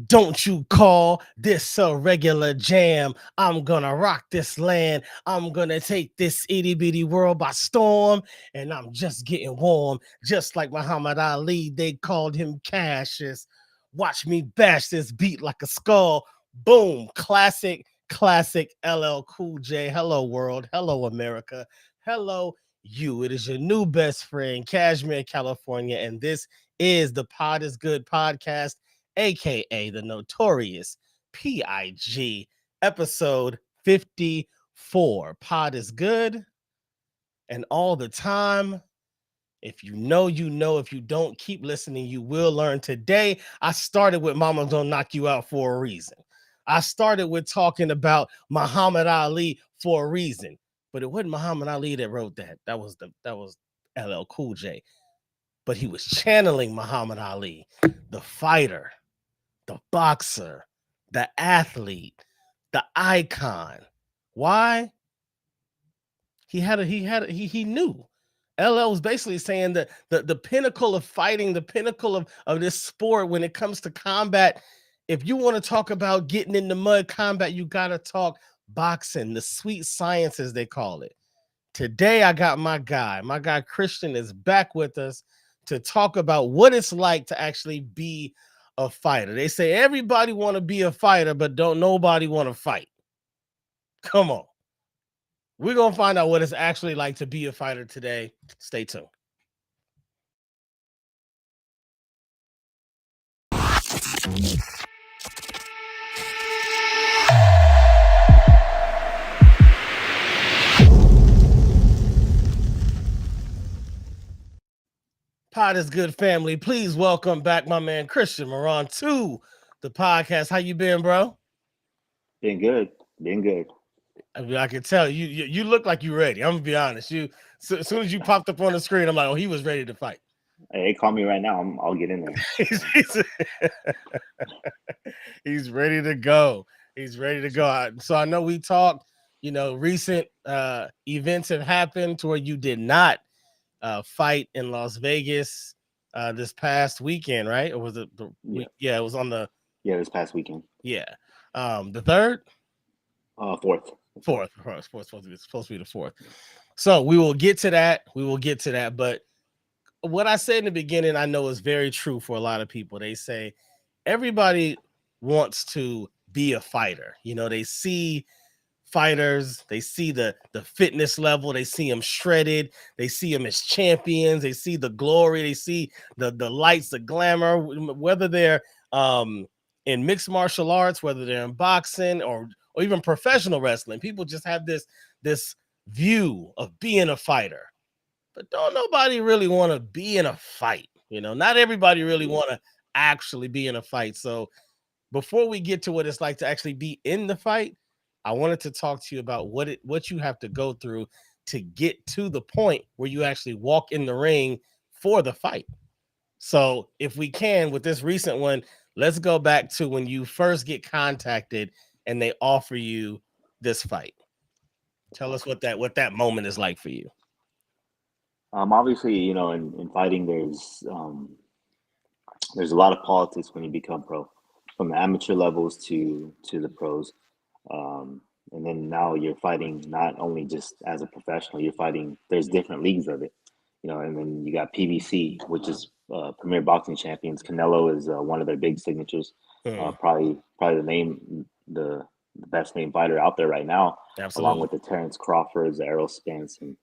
Don't you call this a regular jam? I'm gonna rock this land. I'm gonna take this itty bitty world by storm. And I'm just getting warm. Just like Muhammad Ali, they called him Cassius. Watch me bash this beat like a skull. Boom. Classic LL Cool J. Hello, world. Hello, America. Hello, you. It is your new best friend, Cashmere, California. And this is the Pod is Good podcast, aka the notorious PIG, episode 54. Pod is good, and all the time. If you know, you know. If you don't, keep listening. You will learn. Today, I started with Mama Don't Knock You Out for a reason. I started with talking about Muhammad Ali for a reason, but it wasn't Muhammad Ali that wrote that. That was LL Cool J. But he was channeling Muhammad Ali, the fighter, the boxer, the athlete, the icon. Why? He knew. LL was basically saying that the pinnacle of fighting, the pinnacle of this sport when it comes to combat, if you want to talk about getting in the mud combat, you got to talk boxing, the sweet science as they call it. Today I got my guy Christian is back with us to talk about what it's like to actually be a fighter. They say everybody want to be a fighter, but don't nobody want to fight. Come on. We're going to find out what it's actually like to be a fighter today. Stay tuned. Pod is good, family. Please welcome back my man Christian Marron to the podcast. How you been, bro? Been good. Been good. I mean, I can tell you look like you ready. I'm gonna be honest. As soon as you popped up on the screen, I'm like, oh, he was ready to fight. Hey, call me right now. I'll get in there. he's, he's, he's ready to go. He's ready to go. So I know we talked. Recent events have happened to where you did not fight in Las Vegas this past weekend, right? Or was it the Yeah. week? Yeah, it was on the Yeah, this past weekend. yeah, the third, Fourth. fourth. Supposed to be the fourth. So we will get to that. We will get to that. But what I said in the beginning, I know is very true for a lot of people. They say everybody wants to be a fighter. They see fighters, they see the fitness level, they see them shredded, they see them as champions, they see the glory, they see the lights, the glamour, whether they're in mixed martial arts, whether they're in boxing or even professional wrestling. People just have this view of being a fighter, but don't nobody really want to be in a fight. Not everybody really Yeah. want to actually be in a fight. So before we get to what it's like to actually be in the fight, I wanted to talk to you about what you have to go through to get to the point where you actually walk in the ring for the fight. So, if we can, with this recent one, let's go back to when you first get contacted and they offer you this fight. Tell us Okay. what that moment is like for you. Obviously, in fighting, there's a lot of politics when you become pro, from the amateur levels to the pros. And then now you're fighting not only just as a professional, you're fighting. There's different leagues of it, and then you got PBC, which is Premier Boxing Champions. Canelo is one of their big signatures. Hmm, Probably the best named fighter out there right now, along absolutely. with the Terrence Crawfords, the Errol Spence, and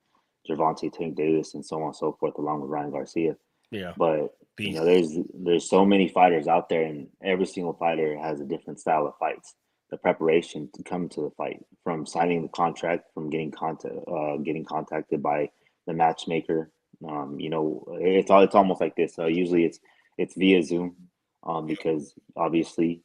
Gervonta Tank Davis, and so on and so forth, along with Ryan Garcia. Yeah. But Beasts. there's so many fighters out there, and every single fighter has a different style of fights. The preparation to come to the fight, from signing the contract, from getting contacted by the matchmaker. It's almost like this. Usually it's via Zoom, because obviously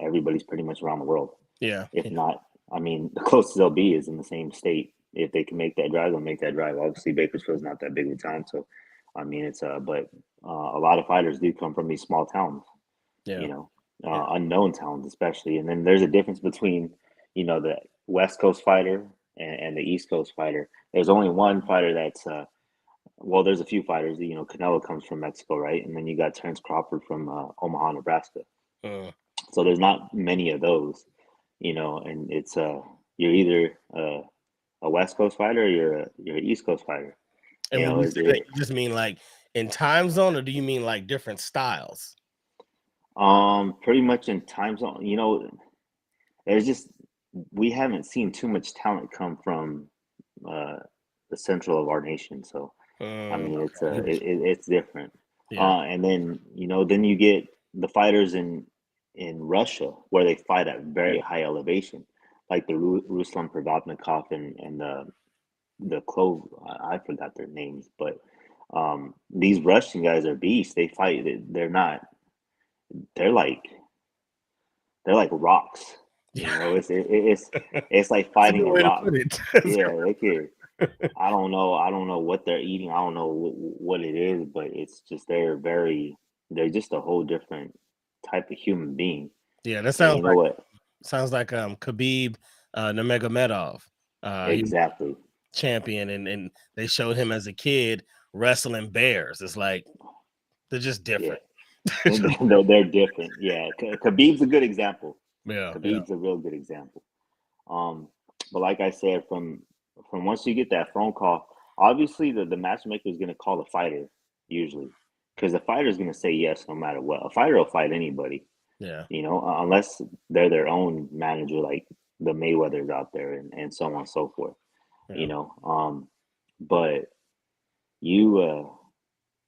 everybody's pretty much around the world. Yeah. If Yeah. not, I mean, the closest they'll be is in the same state. If they can make that drive, they'll make that drive. Obviously, Bakersfield's not that big of a town, so I mean, but a lot of fighters do come from these small towns, Yeah. you know, Yeah. unknown towns especially. And then there's a difference between, the West Coast fighter and the East Coast fighter. There's only one fighter that's well, there's a few fighters. Canelo comes from Mexico, right? And then you got Terrence Crawford from Omaha, Nebraska. Mm. So there's not many of those, and it's you're either a West Coast fighter or you're an East Coast fighter. And You when know, you it, say that, it, you just mean like in time zone, or do you mean like different styles? pretty much in time zone. There's just we haven't seen too much talent come from uh, the central of our nation. So I Mm, mean, okay, I get what it's different. yeah. And then then you get the fighters in Russia where they fight at very high elevation, like the Ruslan Provodnikov and the Clove. I forgot their names, but these Russian guys are beasts. They fight. They're not. They're like they're like rocks. Yeah. It's like That's a fighting good a way to rock. put it. Yeah, they could. I don't know. I don't know what they're eating. I don't know what it is, but it's just they're just a whole different type of human being. Yeah, that And sounds you know like what? Khabib Nurmagomedov. He was Exactly. champion, and they showed him as a kid wrestling bears. It's like they're just Yeah. different. They're, Just they're different. Yeah. Khabib's a good example. yeah, yeah. Khabib's a real good example. Um, but like I said, from once you get that phone call, obviously the matchmaker is going to call the fighter usually because the fighter is going to say yes no matter what. A fighter will fight anybody, Yeah. unless they're their own manager, like the Mayweathers out there, and so on and so forth. You Yeah. know, but you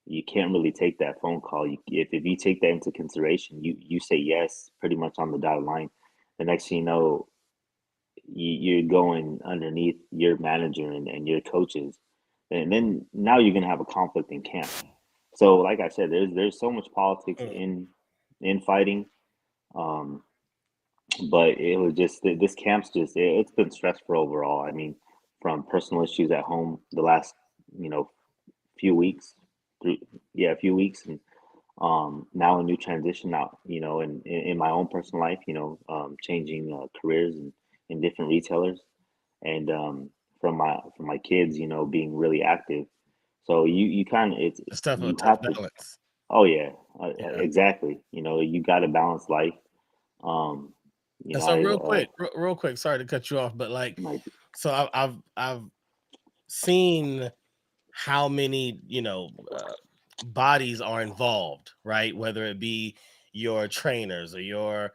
you can't really take that phone call. If you take that into consideration, you say yes pretty much on the dotted line. The next thing you know, you're going underneath your manager and your coaches, and then now you're gonna have a conflict in camp. So, like I said, there's so much politics Mm. in fighting, um, but it was just this camp's it's been stressful overall. I mean, from personal issues at home the last you know few weeks, three, yeah, a few weeks, and now a new transition now, in my own personal life, changing careers and in different retailers, and from my kids, being really active. So you kind of it's It's tough, a you tough have to. balance. Oh yeah, Yeah. exactly. You got to balance life. Um, And so I real quick, sorry to cut you off, but like, my so I've seen how many bodies are involved, right? Whether it be your trainers or your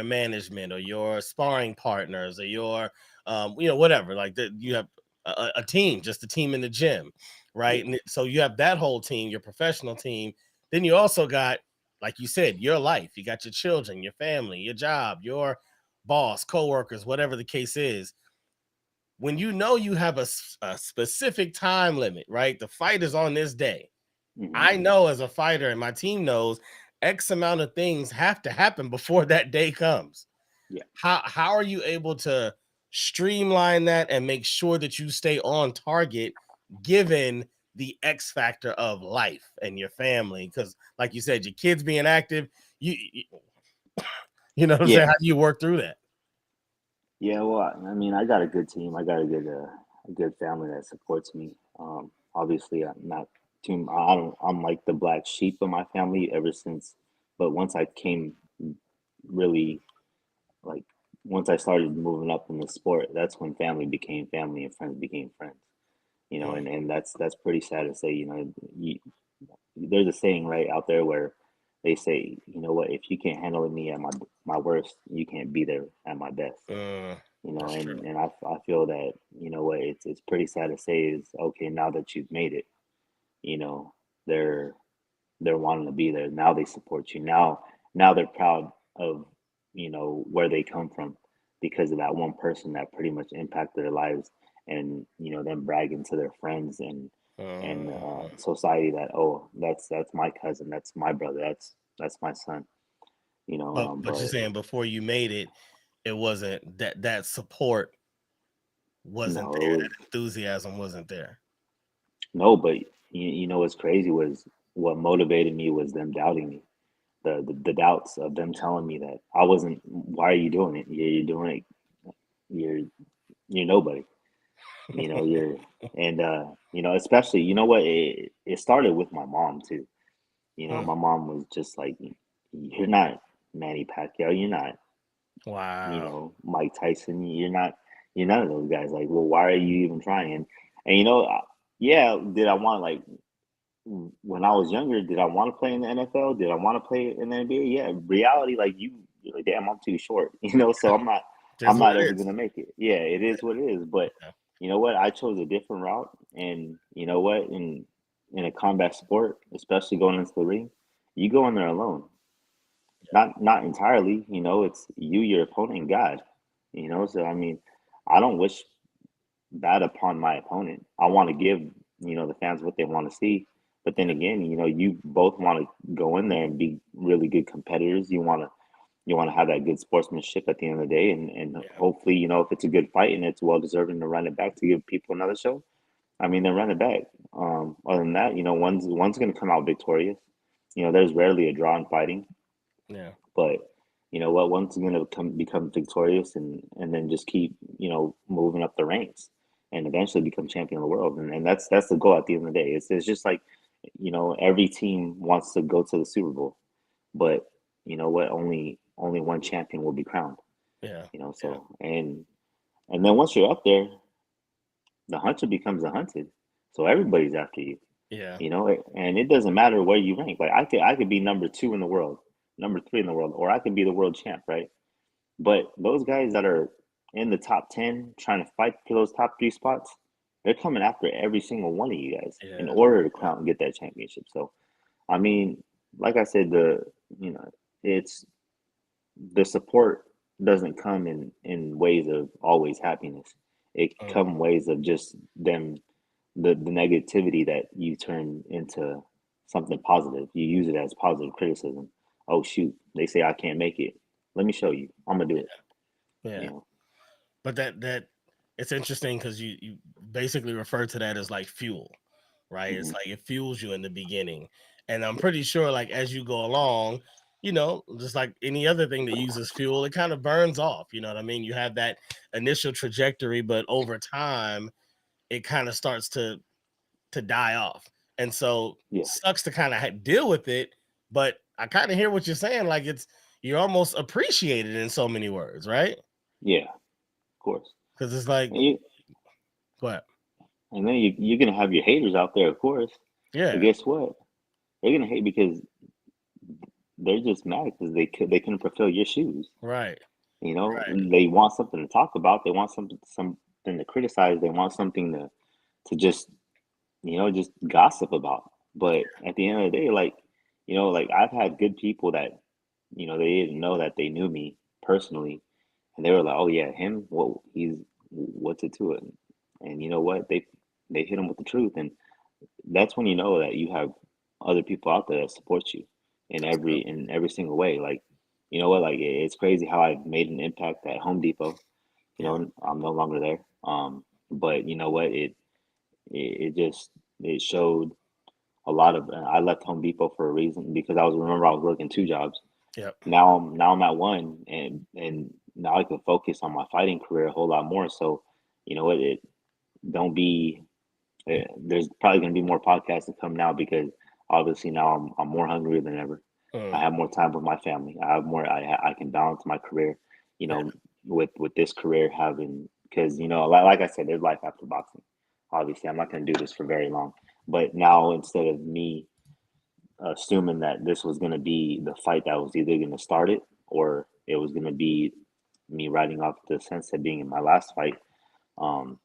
management or your sparring partners or your whatever, like that you have a team, just a team in the gym, yeah. right? And so you have that whole team, your professional team. Then you also got, like you said, your life. You got your children, your family, your job, your boss, coworkers, whatever the case is. When you know you have a specific time limit, right? The fight is on this day. Hmm. I know as a fighter, and my team knows, X amount of things have to happen before that day comes. Yeah. How are you able to streamline that and make sure that you stay on target given the X factor of life and your family? Because, like you said, your kids being active, you know what I'm saying? Yeah. How do you work through that? Yeah, well, I mean, I got a good team. I got a good family that supports me. Obviously, I'm not too. I don't. I'm like the black sheep of my family ever since. But once I came, really like once I started moving up in the sport, that's when family became family and friends became friends. Mm, And that's pretty sad to say. There's a saying right out there where they say, you know what, if you can't handle me at my worst, you can't be there at my best. that's true. And I feel that, what, it's pretty sad to say is, okay, now that you've made it, you know, they're they're wanting to be there. Now they support you. Now they're proud of, where they come from because of that one person that pretty much impacted their lives, and, them bragging to their friends and Mm. society that, oh, that's my cousin, that's my brother, that's my son, But you're but saying before you made it, it wasn't that support wasn't no, it there, was that enthusiasm wasn't there. no, but you know what's crazy was what motivated me was them doubting me. The doubts of them telling me that I wasn't. Why are you doing it? You're doing it. You're you're nobody. You're and especially what it started with my mom too. Mm, My mom was just like, you're not. Manny Pacquiao. You're not, Wow. Mike Tyson. You're none of those guys. Like, well, why are you even trying? And yeah, did I want like when I was younger? Did I want to play in the NFL? Did I want to play in the NBA? Yeah, reality, like you're like, damn, I'm too short. So I'm Just what not it ever is. gonna make it. Yeah, it is what it is. But Yeah. you know what? I chose a different route, and you know what? In a combat sport, especially going into the ring, you go in there alone. Not entirely. It's you, your opponent, and God. So I mean, I don't wish bad upon my opponent. I want to give, the fans what they want to see. But then again, you both want to go in there and be really good competitors. You want to have that good sportsmanship at the end of the day, and Yeah. hopefully, if it's a good fight and it's well deserving to run it back to give people another show. I mean, then run it back. Other than that, one's going to come out victorious. There's rarely a draw in fighting. Yeah. But you know what? One's going to become victorious, and then just keep moving up the ranks, and eventually become champion of the world. And that's the goal at the end of the day. It's just like every team wants to go to the Super Bowl, but you know what? Only one champion will be crowned. Yeah. Yeah. So and then once you're up there, the hunter becomes the hunted. So everybody's after you. Yeah. And it doesn't matter where you rank. Like I could be number 2 in the world, number 3 in the world, or I could be the world champ, right? But those guys that are in the top 10 trying to fight for those top 3 spots, they're coming after every single one of you guys in Yeah. order to Yeah. crown and get that championship. So, I mean, like I said, it's the support doesn't come in ways of always happiness. It Mm. come ways of just them the negativity that you turn into something positive. You use it as positive criticism. Oh shoot, they say I can't make it. Let me show you. I'm gonna do it. You Yeah. know. But that it's interesting because you basically refer to that as like fuel, right? It's Hmm. like it fuels you in the beginning. And I'm pretty sure like as you go along, just like any other thing that uses fuel, it kind of burns off. You know what I mean? You have that initial trajectory, but over time it kind of starts to die off. And so Yeah. sucks to kind of deal with it, but I kind of hear what you're saying. Like you're almost appreciated in so many words, right? Yeah. Of course. Because it's like, And, you, what? and then you're gonna have your haters out there, of course. But Yeah, guess what? They're gonna hate because they're just mad because they couldn't fulfill your shoes. right, right. They want something to talk about. They want something to criticize. They want something to just gossip about. But at the end of the day, like I've had good people that, they didn't know that they knew me personally, and they were like, "Oh yeah, him. Well, what's it to it?" And you know what? They hit him with the truth, and that's when you know that you have other people out there that support you That's good. in every single way. Like, you know what? Like it's crazy how I've made an impact at Home Depot. Yeah, I'm no longer there. But you know what? It just it showed a lot of. I left Home Depot for a reason because I was working 2 jobs. yep, Now I'm at one, and now I can focus on my fighting career a whole lot more. So, you know what? It don't be. There's probably going to be more podcasts to come now because obviously now I'm more hungry than ever. I mm, have more time with my family. I have more. I can balance my career. You yeah, know, with this career having because like I said, there's life after boxing. Obviously, I'm not going to do this for very long. But now instead of me assuming that this was going to be the fight that was either going to start it or it was going to be me riding off the sunset being in my last fight, um,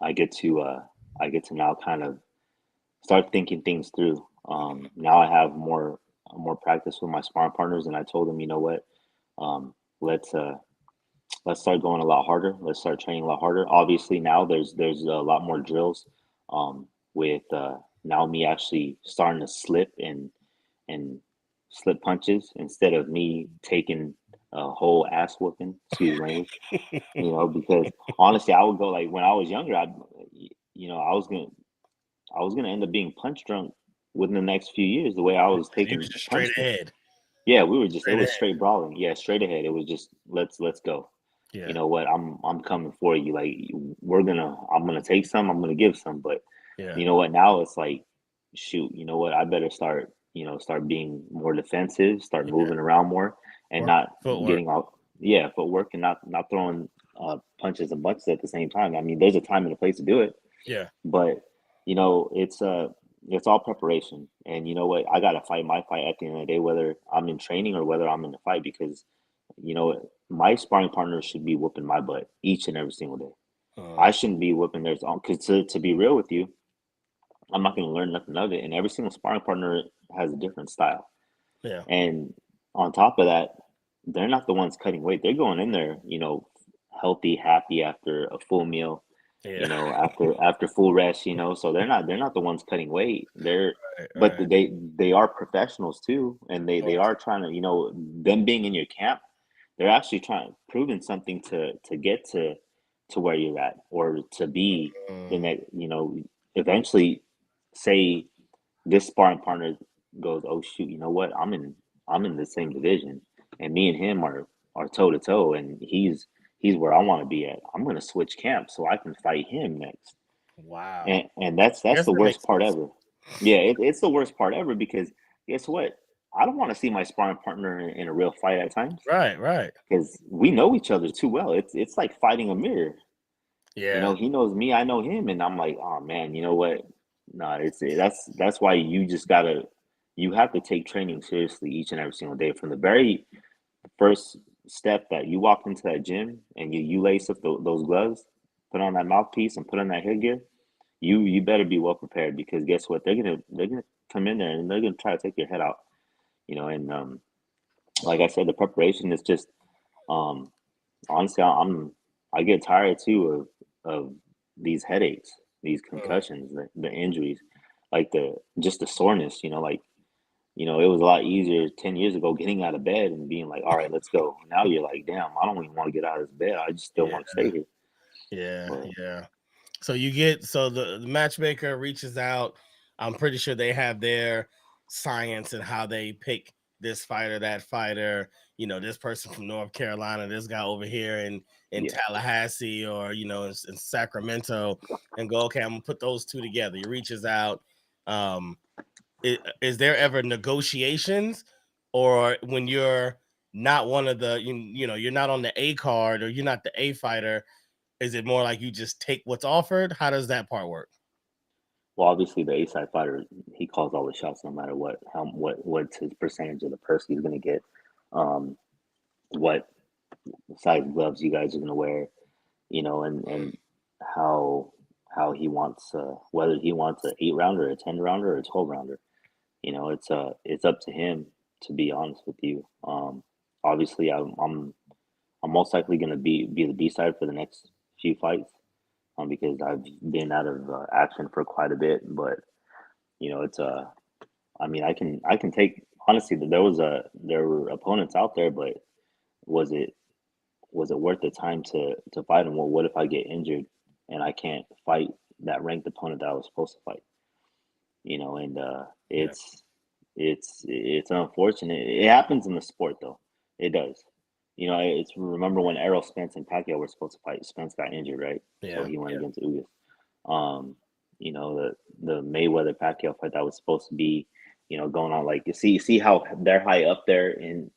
I get to now kind of start thinking things through. Now I have more practice with my sparring partners, and I told them, you know what, um, let's let's start going a lot harder. Let's start training a lot harder. Obviously, now there's a lot more drills with now me actually starting to slip and slip punches instead of me taking a whole ass whooping. Excuse language. Because honestly, I would go like when I was younger, I was gonna end up being punch drunk within the next few years. The way I was you was taking just straight punishment. ahead, Yeah, it straight was ahead. straight brawling. Yeah, straight ahead. It was just let's go. You Yeah, know what? I'm coming for you. Like I'm gonna take some. I'm gonna give some. But yeah, you know what? Now it's like, shoot. You know what? I better start. start being more defensive, start Yeah. moving around more, and Work not footwork. getting out. Yeah, footwork and not throwing punches and bunches at the same time. I mean, there's a time and a place to do it, Yeah. but it's all preparation. And you know what? I gotta fight my fight at the end of the day, whether I'm in training or whether I'm in the fight, because my sparring partners should be whooping my butt each and every single day. Uh, I shouldn't be whooping theirs on, because to be real with you, I'm not going to learn nothing of it. And every single sparring partner has a different style. yeah. And on top of that, they're not the ones cutting weight. They're going in there, healthy, happy after a full meal, Yeah. after full rest, so they're not the ones cutting weight. Right. But Right. they are professionals too, and Of they course. are trying to, them being in your camp, they're actually trying proving something to get to where you're at, or to be the Mm, next, eventually, say this sparring partner goes, oh shoot, you know what? I'm in the same division, and me and him are toe to toe, and he's where I want to be at. I'm gonna switch camps so I can fight him next, wow. and that's Yes, the that worst makes part sense. ever. Yeah, it's the worst part ever, because guess what? I don't want to see my sparring partner in a real fight at times, Right. Right. because we know each other too well. It's like fighting a mirror. Yeah. He knows me, I know him, and I'm like, oh man, you know what? No, that's why you have to take training seriously each and every single day. From the very first step that you walk into that gym and you lace up those gloves, put on that mouthpiece, and put on that headgear, you better be well prepared, because guess what? They're gonna come in there and they're gonna try to take your head out. And like I said, the preparation is just um honestly, I get tired too of these headaches, these Mm, concussions, the injuries, like the soreness. Like, it was a lot easier 10 years ago getting out of bed and being like, all right, let's go. Now you're like, damn, I don't even want to get out of this bed. I just still yeah. want to stay here. Yeah. But Yeah. So the matchmaker reaches out. I'm pretty sure they have their science and how they pick this fighter, that fighter, this person from North Carolina, this guy over here in yeah, Tallahassee, or in Sacramento, and go, okay, I'm gonna put those two together. He reaches out. Um, is there ever negotiations, or when you're not one of the you're not on the A card, or you're not the A fighter, is it more like you just take what's offered? How does that part work? well, obviously the A side fighter, he calls all the shots, no matter what's his percentage of the purse he's gonna get, um, what size gloves you guys are gonna wear, and how he wants, whether he wants an 8 rounder, a 10 rounder, or a 12 rounder. It's up to him, to be honest with you. Obviously, I'm most likely gonna be the B side for the next few fights, because I've been out of action for quite a bit. But it's I mean, I can take, honestly. There were opponents out there, but was it was it worth the time to fight him? Well, what if I get injured and I can't fight that ranked opponent that I was supposed to fight? And Yeah. it's unfortunate. It happens in the sport, though. It does. It's, remember when Errol Spence and Pacquiao were supposed to fight? Spence got injured, right? So Yeah. he went Yeah. against Ugas. Um, the Mayweather Pacquiao fight that was supposed to be, going on, like, you see how they're high up there in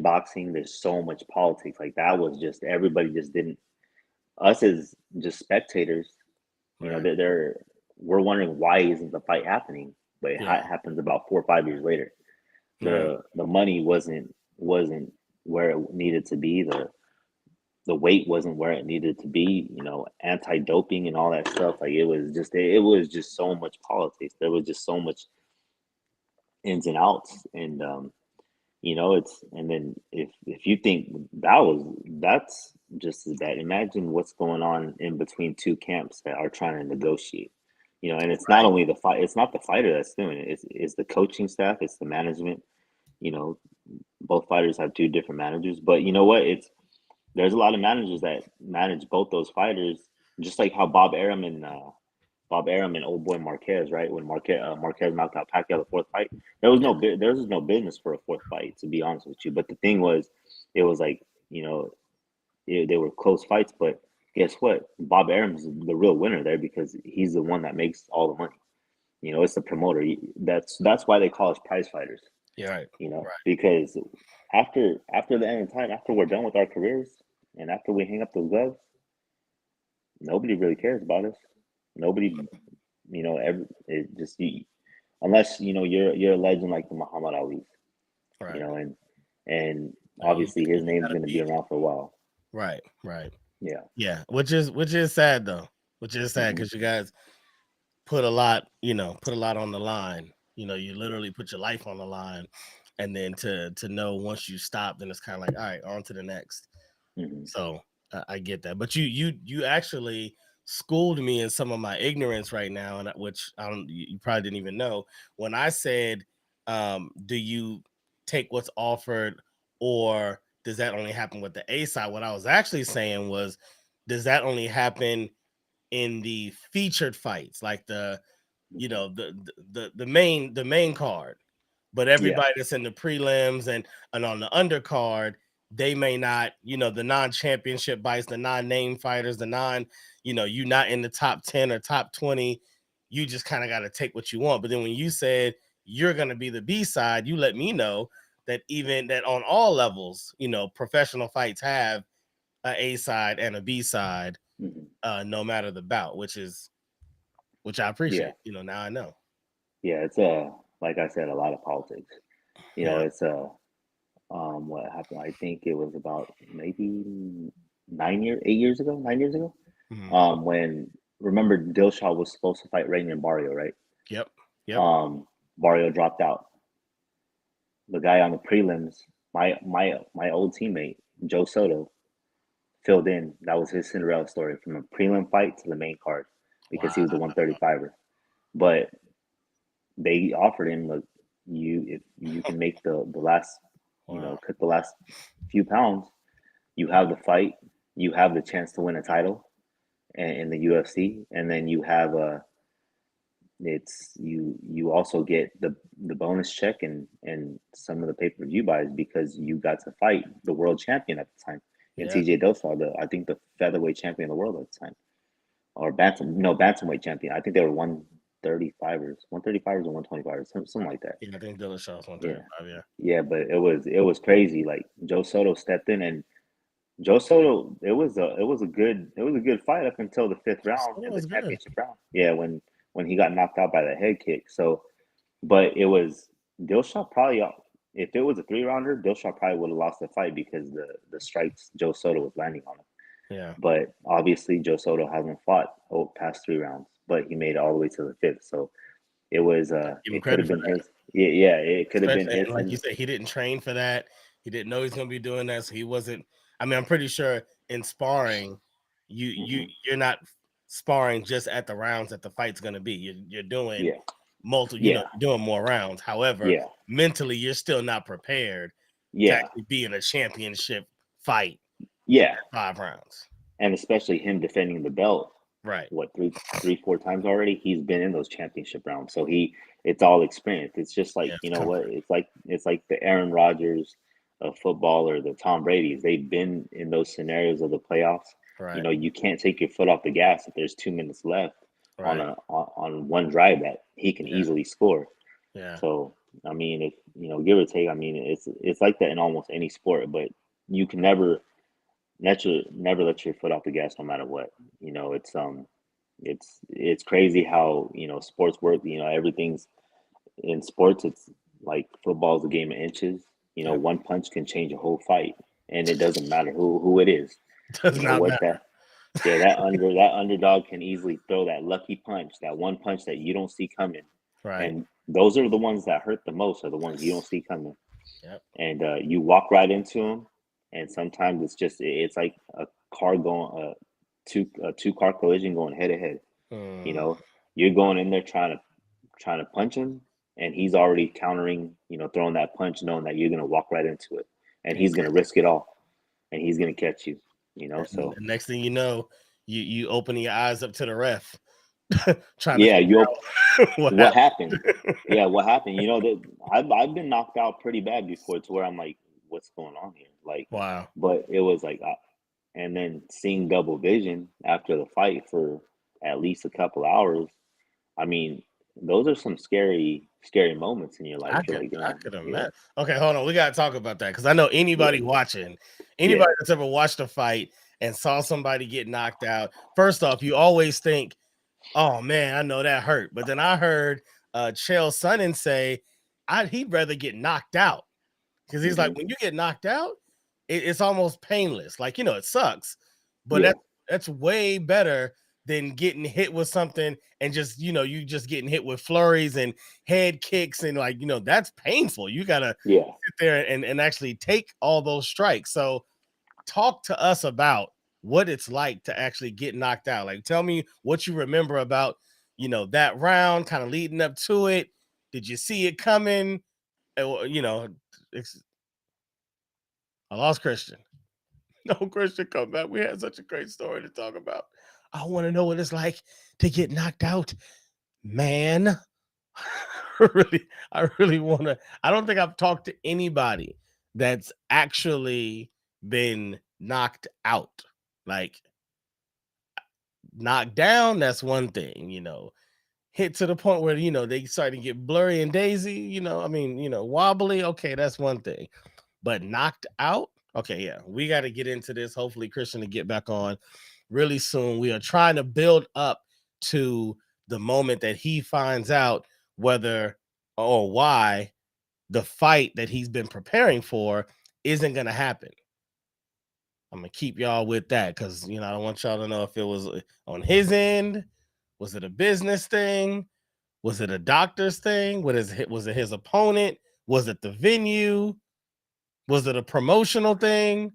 boxing. There's so much politics. Like, that was just, everybody just didn't, us as just spectators, Right. we're wondering why isn't the fight happening, but it Yeah. happens about 4 or 5 years later. Right. The money wasn't where it needed to be. The weight wasn't where it needed to be. Anti-doping and all that stuff. Like, it was just so much politics. There was just so much ins and outs, and it's, and then if you think that's just as bad, imagine what's going on in between two camps that are trying to negotiate. And it's not Right. only it's not the fighter that's doing it. It's the coaching staff, it's the management. You know, both fighters have two different managers, but you know what? There's a lot of managers that manage both those fighters, just like how Bob Arum and old boy Marquez, right? When Marquez knocked out Pacquiao the fourth fight, there was no business for a fourth fight, to be honest with you. But the thing was, it was like, they were close fights. But guess what? Bob Arum's the real winner there, because he's the one that makes all the money. It's the promoter. That's why they call us prize fighters. Yeah, right. Right. Because after the end of time, after we're done with our careers, and after we hang up those gloves, nobody really cares about us. Nobody, ever it just unless you're a legend like the Muhammad Ali, Right. and And you, obviously his you name's gotta going to be be around for a while. right. Right. Yeah. Yeah. Which is sad though. Which is sad Hmm. because you guys put a lot on the line. You literally put your life on the line, and then to know once you stop, then it's kind of like, all right, on to the next. Hmm. So I get that, but you actually schooled me in some of my ignorance right now, and which I don't, you probably didn't even know when I said, do you take what's offered, or does that only happen with the A side? What I was actually saying was, does that only happen in the featured fights, like Hmm. the main card, but Yeah. everybody that's in the prelims and on the undercard, they may not, the non-championship fights, the non-name fighters, the non, you not in the top 10 or top 20, you just kind of got to take what you want. But then when you said you're going to be the B side, you let me know that even that on all levels, professional fights have a side and a B side, Hmm. no matter the bout, which I Yeah. appreciate. Now I know. Yeah. It's like I said, a lot of politics. Yeah. It's what happened? I think it was about maybe 8 years ago, 9 years ago. Mhm. When remember Dilshaw was supposed to fight Rainier Barrio, right? Yep. Yep. Um, Barrio dropped out. The guy on the prelims, my old teammate Joe Soto, filled in. That was his Cinderella story from a prelim fight to the main card because he Wow. was the 135er. But they offered him, look, if you can make the last, Wow. cut the last few pounds, you have the fight, you have the chance to win a title in the UFC, and then you have a it's you also get the bonus check and some of the pay-per-view buys because you got to fight the world champion at the time in Yeah. TJ Dillashaw, I think the featherweight champion of the world at the time, or bantamweight champion. I think they were 135ers or 125ers, something like that. Yeah. I think Dillashaw's Yeah, 135. Yeah. yeah, but it was crazy. Like Joe Soto stepped in, and Joe Soto, it was a good fight up until the fifth round So it and the was good. championship round. Yeah, when he got knocked out by the head kick. So, but it was Dillashaw probably, if it was a 3 rounder, Dillashaw probably would have lost the fight because the strikes Joe Soto was landing on him. Yeah. But obviously Joe Soto hasn't fought past 3 rounds, but he made it all the way to the fifth. So Give him it could credit have for been that. his. Yeah, yeah, it could have been Especially, his. and like you said, he didn't train for that. He didn't know he's going to be doing that, so he wasn't. I mean, I'm pretty sure in sparring, Hmm. you're not sparring just at the rounds that the fight's going to be. You're doing Yeah, multiple. yeah, You're doing more rounds. However, yeah, mentally, you're still not prepared to yeah, actually be in a championship fight yeah, 5 rounds. and especially him defending the belt, Right. what, three, 4 times already. He's been in those championship rounds, so it's all experience. It's just like, Yeah. you It's know what, comfort. it's like the Aaron Rodgers of football, or the Tom Brady's. They've been in those scenarios of the playoffs. Right. You can't take your foot off the gas if there's 2 minutes left on Right. on one drive that he can Yeah. easily score. Yeah. So I mean, if give or take, I mean, it's like that in almost any sport, but you can never let your foot off the gas no matter what. It's crazy how sports work. Everything's in sports. It's like football's a game of inches. Yep. One punch can change a whole fight, and it doesn't matter who it is. Does You know not what matter. that Yeah, that underdog can easily throw that lucky punch, that one punch that you don't see coming, Right. and those are the ones that hurt the most, are the ones you don't see coming, Yep. and you walk right into them, and sometimes it's like a car going two car collision going head to head. You Mm, know, you're going in there trying to punch him, and he's already countering, throwing that punch, knowing that you're gonna walk right into it, and and he's gonna risk it all, and he's gonna catch you. And So the next thing you know, you open your eyes up to the ref, trying to yeah, figure out what what happened. happened? Yeah, what happened? That I've been knocked out pretty bad before, to where I'm like, what's going on here? Like, Wow. but it was like, and then seeing double vision after the fight for at least a couple hours. I mean, those are some scary moments in your life. You're like, I damn, could yeah, imagine. Okay, hold on. We gotta talk about that because I know yeah, anybody watching, yeah, anybody that's ever watched a fight and saw somebody get knocked out. First off, you always think, "Oh man, I know that hurt," but then I heard Chael Sonnen say, he'd rather get knocked out because he's like, hmm when you get knocked out, it's almost painless. Like it sucks, but yeah, that's way better than getting hit with something and just you just getting hit with flurries and head kicks and like that's painful. You gotta yeah. sit there and actually take all those strikes. So talk to us about what it's like to actually get knocked out. Like tell me what you remember about that round, kind of leading up to it. Did you see it coming? You know, I lost Christian. No, Christian, come back. We had such a great story to talk about. I want to know what it's like to get knocked out, man. I really want to. I don't think I've talked to anybody that's actually been knocked out. Like knocked down, that's one thing, hit to the point where, they start to get blurry and daisy, I mean, wobbly. Okay, that's one thing. But knocked out, okay, yeah, we got to get into this. Hopefully, Christian to get back on really soon. We are trying to build up to the moment that he finds out whether or why the fight that he's been preparing for isn't going to happen. I'm gonna keep y'all with that because I don't want y'all to know if it was on his end. Was it a business thing? Was it a doctor's thing? Was it his opponent? Was it the venue? Was it a promotional thing?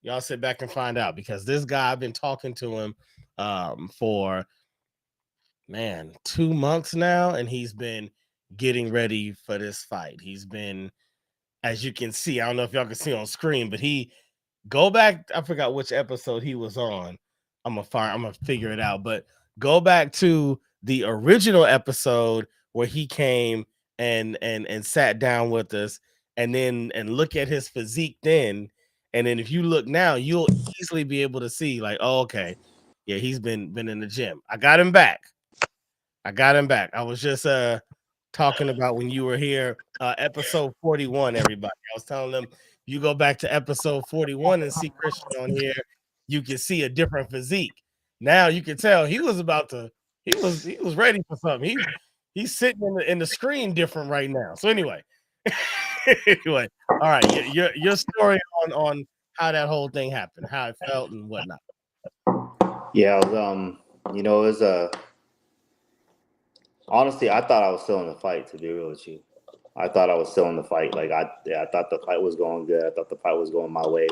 Y'all sit back and find out because this guy, I've been talking to him for 2 months now, and he's been getting ready for this fight. He's been, as you can see, I don't know if y'all can see on screen, but he go back. I forgot which episode he was on. I'm gonna figure it out. But go back to the original episode where he came and sat down with us, and look at his physique then. And then if you look now, you'll easily be able to see like, oh, okay, yeah, he's been in the gym. I got him back. I got him back. I was just talking about when you were here, episode 41, everybody. I was telling them you go back to episode 41 and see Christian on here, you can see a different physique. Now you can tell he was ready for something. He's sitting in the screen different right now. So anyway, anyway, all right, your story on how that whole thing happened, how it felt and whatnot. Yeah, it was honestly, I thought I was still in the fight. To be real with you, I thought I was still in the fight. Like I thought the fight was going good. I thought the fight was going my way.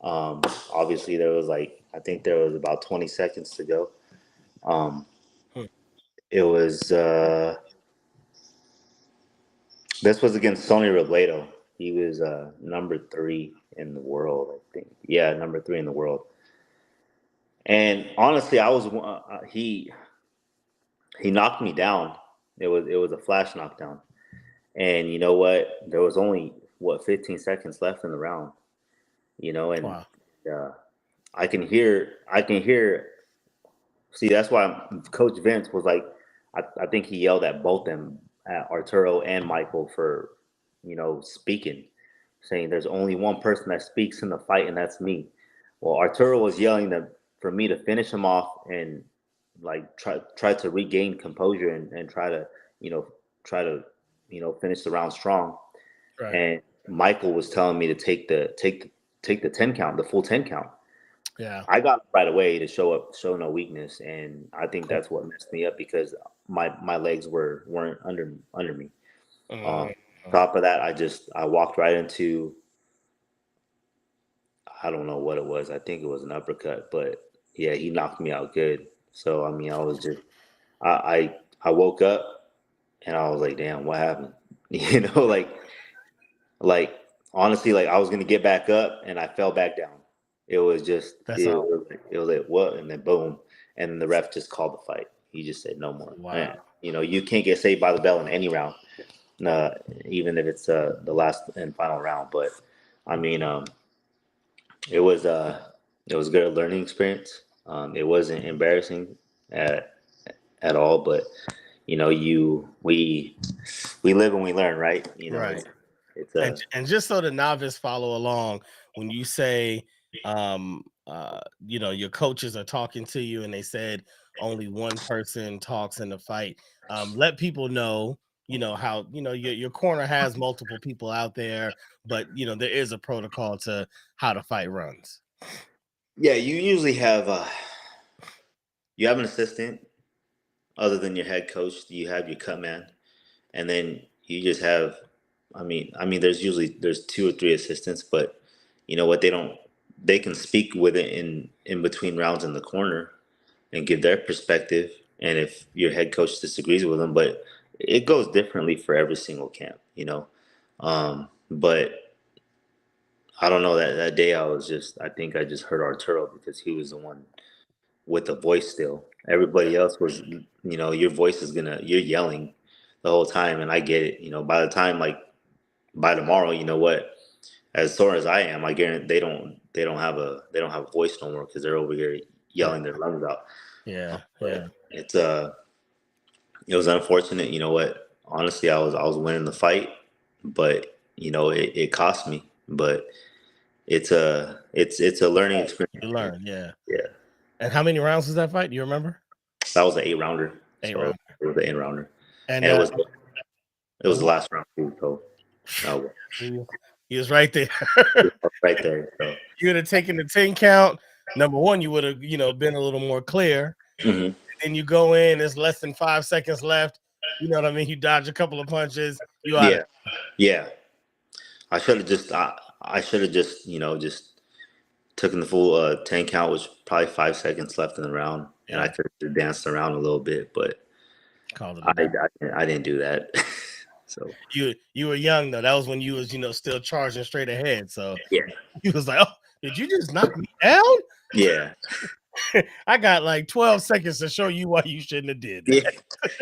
Obviously, there was I think there was about 20 seconds to go. Um, Hmm. it was this was against Sonny Robledo. He was number 3 in the world, I think. Yeah, number 3 in the world. And honestly, I was he knocked me down. It was a flash knockdown. And you know what? There was only 15 seconds left in the round. And Wow. uh, I can hear. See, that's why Coach Vince was like, I think he yelled at both them, at Arturo and Michael for, speaking, saying there's only one person that speaks in the fight, and that's me. Well, Arturo was yelling for me to finish him off and try to regain composure and try to, you know, try to, finish the round strong. Right. And Michael was telling me to take the 10 count, the full 10 count. Yeah. I got up right away to show no weakness, and I think Cool. that's what messed me up because my legs weren't under me. Um, Mhm. top of that, I walked right into, I don't know what it was. I think it was an uppercut, but yeah, he knocked me out good. So I mean, I was just I woke up and I was like, damn, what happened? Like honestly, like I was gonna get back up and I fell back down. It was just That's all. it was like what, and then boom, and the ref just called the fight. He just said no more. Wow. Man, you can't get saved by the bell in any round, uh, even if it's the last and final round. But I mean, it was it was a good learning experience. It wasn't embarrassing at all, but we live and we learn, right? Right. It's And just so the novice follow along, when you say your coaches are talking to you and they said only one person talks in the fight, let people know, how, your corner has multiple people out there, but there is a protocol to how the fight runs. yeah. You usually have you have an assistant other than your head coach. You have your cut man, and then you just have. There's two or three assistants, but you know what? They can speak with it in between rounds in the corner and give their perspective. And if your head coach disagrees with them, but it goes differently for every single camp, But I don't know that day I think I just heard Arturo because he was the one with the voice still. Everybody else was, your voice you're yelling the whole time. And I get it, by the time, like by tomorrow, you know what, as sore as I am, I guarantee they don't have a voice no more because they're over here Yeah, yelling their lungs out. yeah, yeah. But it was unfortunate. You know what? Honestly, I was winning the fight, but it cost me. But it's a learning experience. You learn, yeah. Yeah, And how many rounds was that fight? Do you remember? that was an 8 rounder, 8 rounds. so it was an 8 rounder, And and it was the last round too. So no, he was right there. right there. So You would have taken the 10 count. Number one, you would have, been a little more clear. mhm. Then you go in, there's less than 5 seconds left. You know what I mean? You dodge a couple of punches, you out of Yeah, yeah. I should have just just took in the full 10 count, which probably 5 seconds left in the round, and I yeah, could have danced around a little bit, but called it a I day. I didn't do that. So You were young though. That was when you was, still charging straight ahead. So yeah, he was like, "Oh, did you just knock me down?" yeah, I got like 12 seconds to show you why you shouldn't have did yeah, that.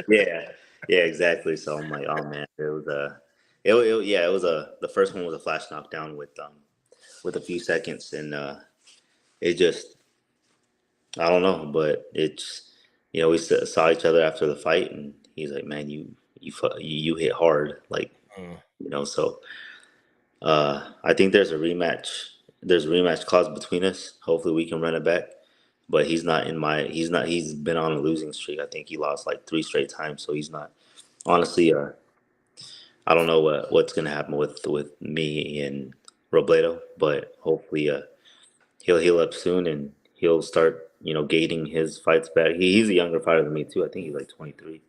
yeah, yeah, exactly. So I'm like, oh man, it was the first one was a flash knockdown with a few seconds, and it just I don't know, but it's we saw each other after the fight, and he's like, man, you hit hard, like Mm, so. I think there's a rematch. There's a rematch clause between us. Hopefully, we can run it back. But he's not in my. He's not. He's been on a losing streak. I think he lost like 3 straight times. So he's not. Honestly, I don't know what's gonna happen with me and Robledo. But hopefully, he'll heal up soon and he'll start gating his fights back. He's a younger fighter than me too. I think he's like 23.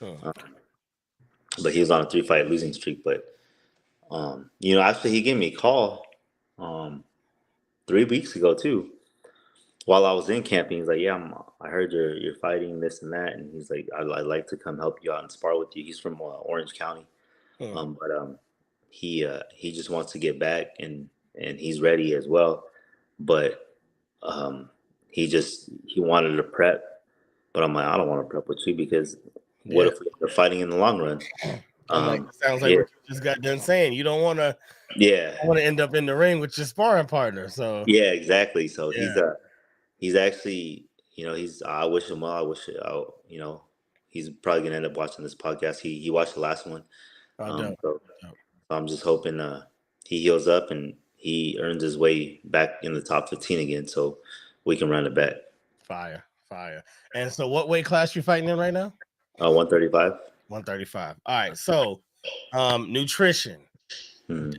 mm. But he was on a 3 fight losing streak. But actually, he gave me a call. Um, 3 weeks ago too. While I was in camping, he's like, "Yeah, I heard you're fighting this and that," and he's like, I'd like to come help you out and spar with you." He's from Orange County, Mm. but he just wants to get back and he's ready as well, but um, he wanted to prep, but I'm like, I don't want to prep with you because what Yeah. if we're fighting in the long run? I'm like, it sounds like Yeah, what you just got done saying. You don't yeah, want to end up in the ring with your sparring partner. So yeah, exactly. So yeah, he's actually, I wish him well. He's probably gonna end up watching this podcast. He watched the last one. I Um, don't. so, so I'm just hoping he heals up and he earns his way back in the top 15 again, so we can run it back. Fire, fire. And so, what weight class you fighting in right now? 135. 135. All right. So, nutrition. Mhm.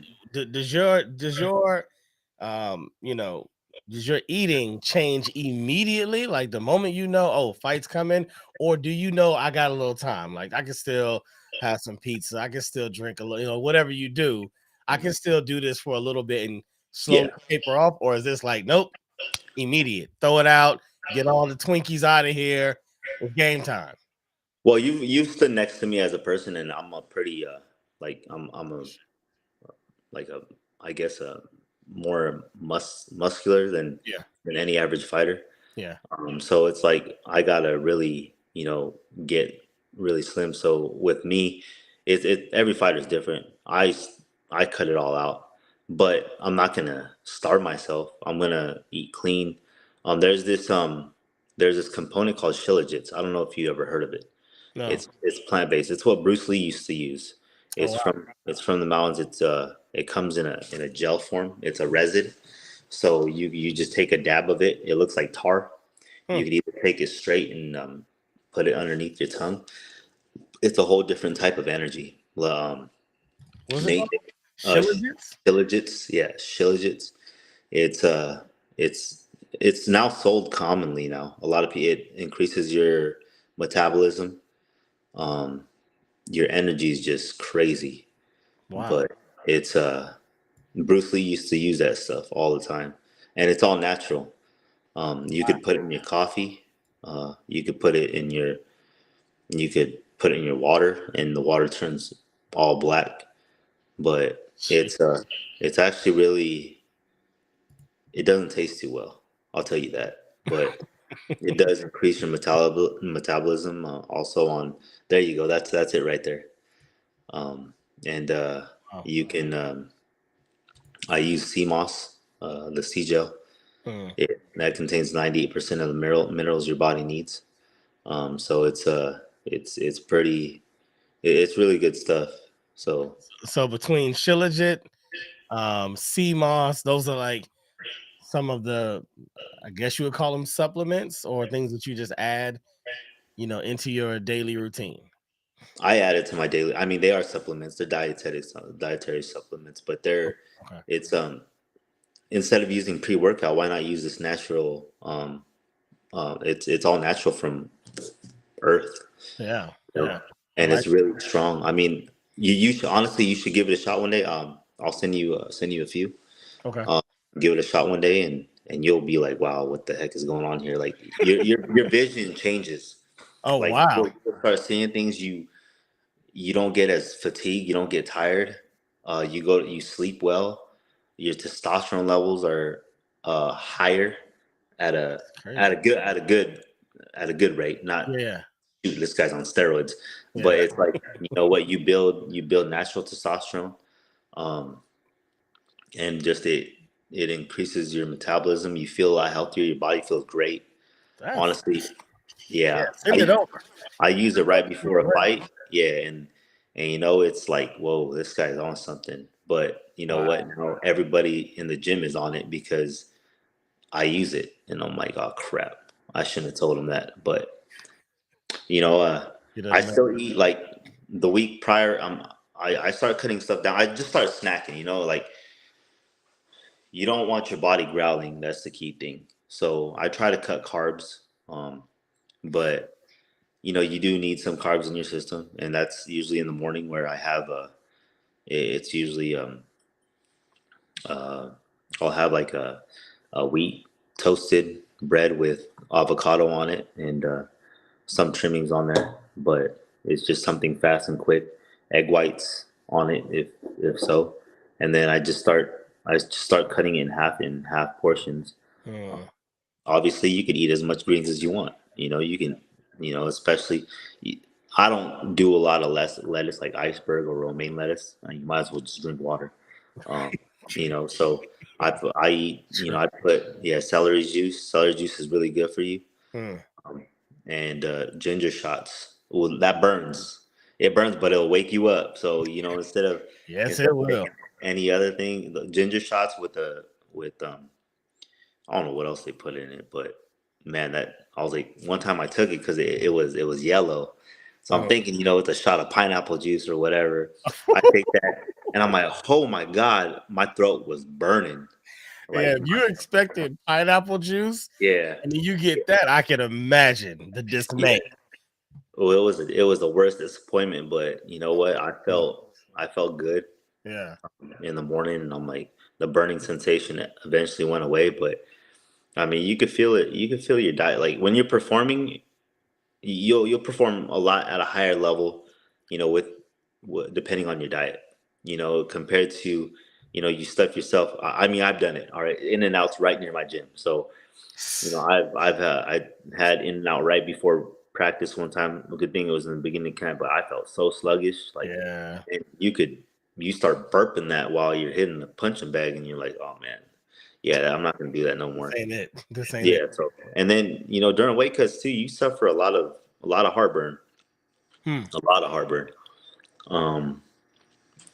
Does your um you know does your eating change immediately, like the moment oh, fight's coming, or do I got a little time, like I can still have some pizza, I can still drink a little, whatever you do, I can still do this for a little bit and slowly Yeah. taper off, or is this like nope, immediate, throw it out, get all the Twinkies out of here, it's game time? Well, you stood next to me as a person, and I'm a pretty I'm a like a I guess a more muscular Yeah, than any average fighter. yeah, So it's like I gotta really, get really slim. So with me, every fighter is different. I cut it all out, but I'm not gonna starve myself. I'm gonna eat clean. Um, there's this um there's this component called shilajits. I don't know if you ever heard of it. No. It's plant based. It's what Bruce Lee used to use. Oh wow. It's from the mountains. It comes in a gel form. It's a resin. So you just take a dab of it. It looks like tar. Hmm. You could either take it straight and put it underneath your tongue. It's a whole different type of energy. What's it called? Nate, Shillings? Shilajits, yeah, Shilajits. It's it's it's now sold commonly now. A lot of people, it increases your metabolism. Um, your energy is just crazy. Wow. But it's Bruce Lee used to use that stuff all the time, and it's all natural. You could put it in your coffee. You could put it in your you could put it in your water, and the water turns all black. But Shit. it's actually really, it doesn't taste too well. I'll tell you that. But it does increase your metabolism. Also on there you go. That's it right there. Um, and Wow. you can I use sea moss, the sea gel. Hmm. That contains 98% of the minerals your body needs. So it's pretty, it's really good stuff. So So between Shilajit, sea moss, those are like some of the, I guess you would call them supplements or things that you just add, into your daily routine. I added to my daily. I mean, they are supplements. They're dietary supplements, but Okay. it's instead of using pre workout, why not use this natural? It's all natural from Earth, Yeah. you know, Yeah. I and like it's really strong. I mean, you should honestly you should give it a shot one day. I'll send you a few. it. Okay. Um, give it a shot one day, and you'll be like, wow, what the heck is going on here? Like your vision changes. Oh Like wow. you'll start seeing things you don't get as fatigued, you don't get tired. You sleep well. Your testosterone levels are higher at a It's crazy. at a good rate. Not Yeah. shoot, this guy's on steroids, but Yeah. it's like you know what you build natural testosterone, um, and just it increases your metabolism. You feel a lot healthier. Your body feels great. That's Honestly, yeah. yeah. Send it over. I use it right before a Great. fight. Yeah, and you know it's like, whoa, this guy's on something. But you know Wow. what? Now everybody in the gym is on it because I use it, and I'm like, oh crap, I shouldn't have told him that. But you know, He I doesn't know. still eat like the week prior. I start cutting stuff down. I just start snacking. You know, like you don't want your body growling. That's the key thing. So I try to cut carbs, but you know you do need some carbs in your system, and that's usually in the morning where I have it's usually uh, I'll have like a wheat toasted bread with avocado on it and some trimmings on there, but it's just something fast and quick. Egg whites on it if so, and then I just start cutting it in half portions. Hmm. Obviously, you can eat as much greens as you want. You know, you can, you know, especially. I don't do a lot of less lettuce like iceberg or romaine lettuce. You might as well just drink water. Um, you know, so I eat. You know, True. I put yeah celery juice. Celery juice is really good for you. Hmm. And ginger shots. Well, that burns. It burns, but it'll wake you up. So you know, Yes, instead it of will. taking any other thing, the ginger shots with I don't know what else they put in it, but man, that I was like one time I took it because it was yellow, so I'm Hmm. thinking you know it's a shot of pineapple juice or whatever. I take that and I'm like, oh my god, my throat was burning. Yeah, Like if you expected pineapple juice yeah, and then you get that, I can imagine the yeah. dismay. Well, it was the worst disappointment, but you know what? Hmm. I felt good Yeah. in the morning, and I'm like the burning sensation eventually went away, but. I mean, you could feel it. You could feel your diet. Like when you're performing, you'll perform a lot at a higher level, you know, depending on your diet, you know, compared to, you know, you stuff yourself. I mean, I've done it. All right, In and Out's right near my gym, so you know, I had In and Out right before practice one time. A good thing it was in the beginning of camp, but I felt so sluggish. Like, Yeah. and you start burping that while you're hitting the punching bag, and you're like, oh man, yeah, I'm not gonna do that no This more. ain't it. This ain't it. Yeah. So, and then you know during weight cuts too, you suffer a lot of heartburn. Hmm. a lot of heartburn. Um,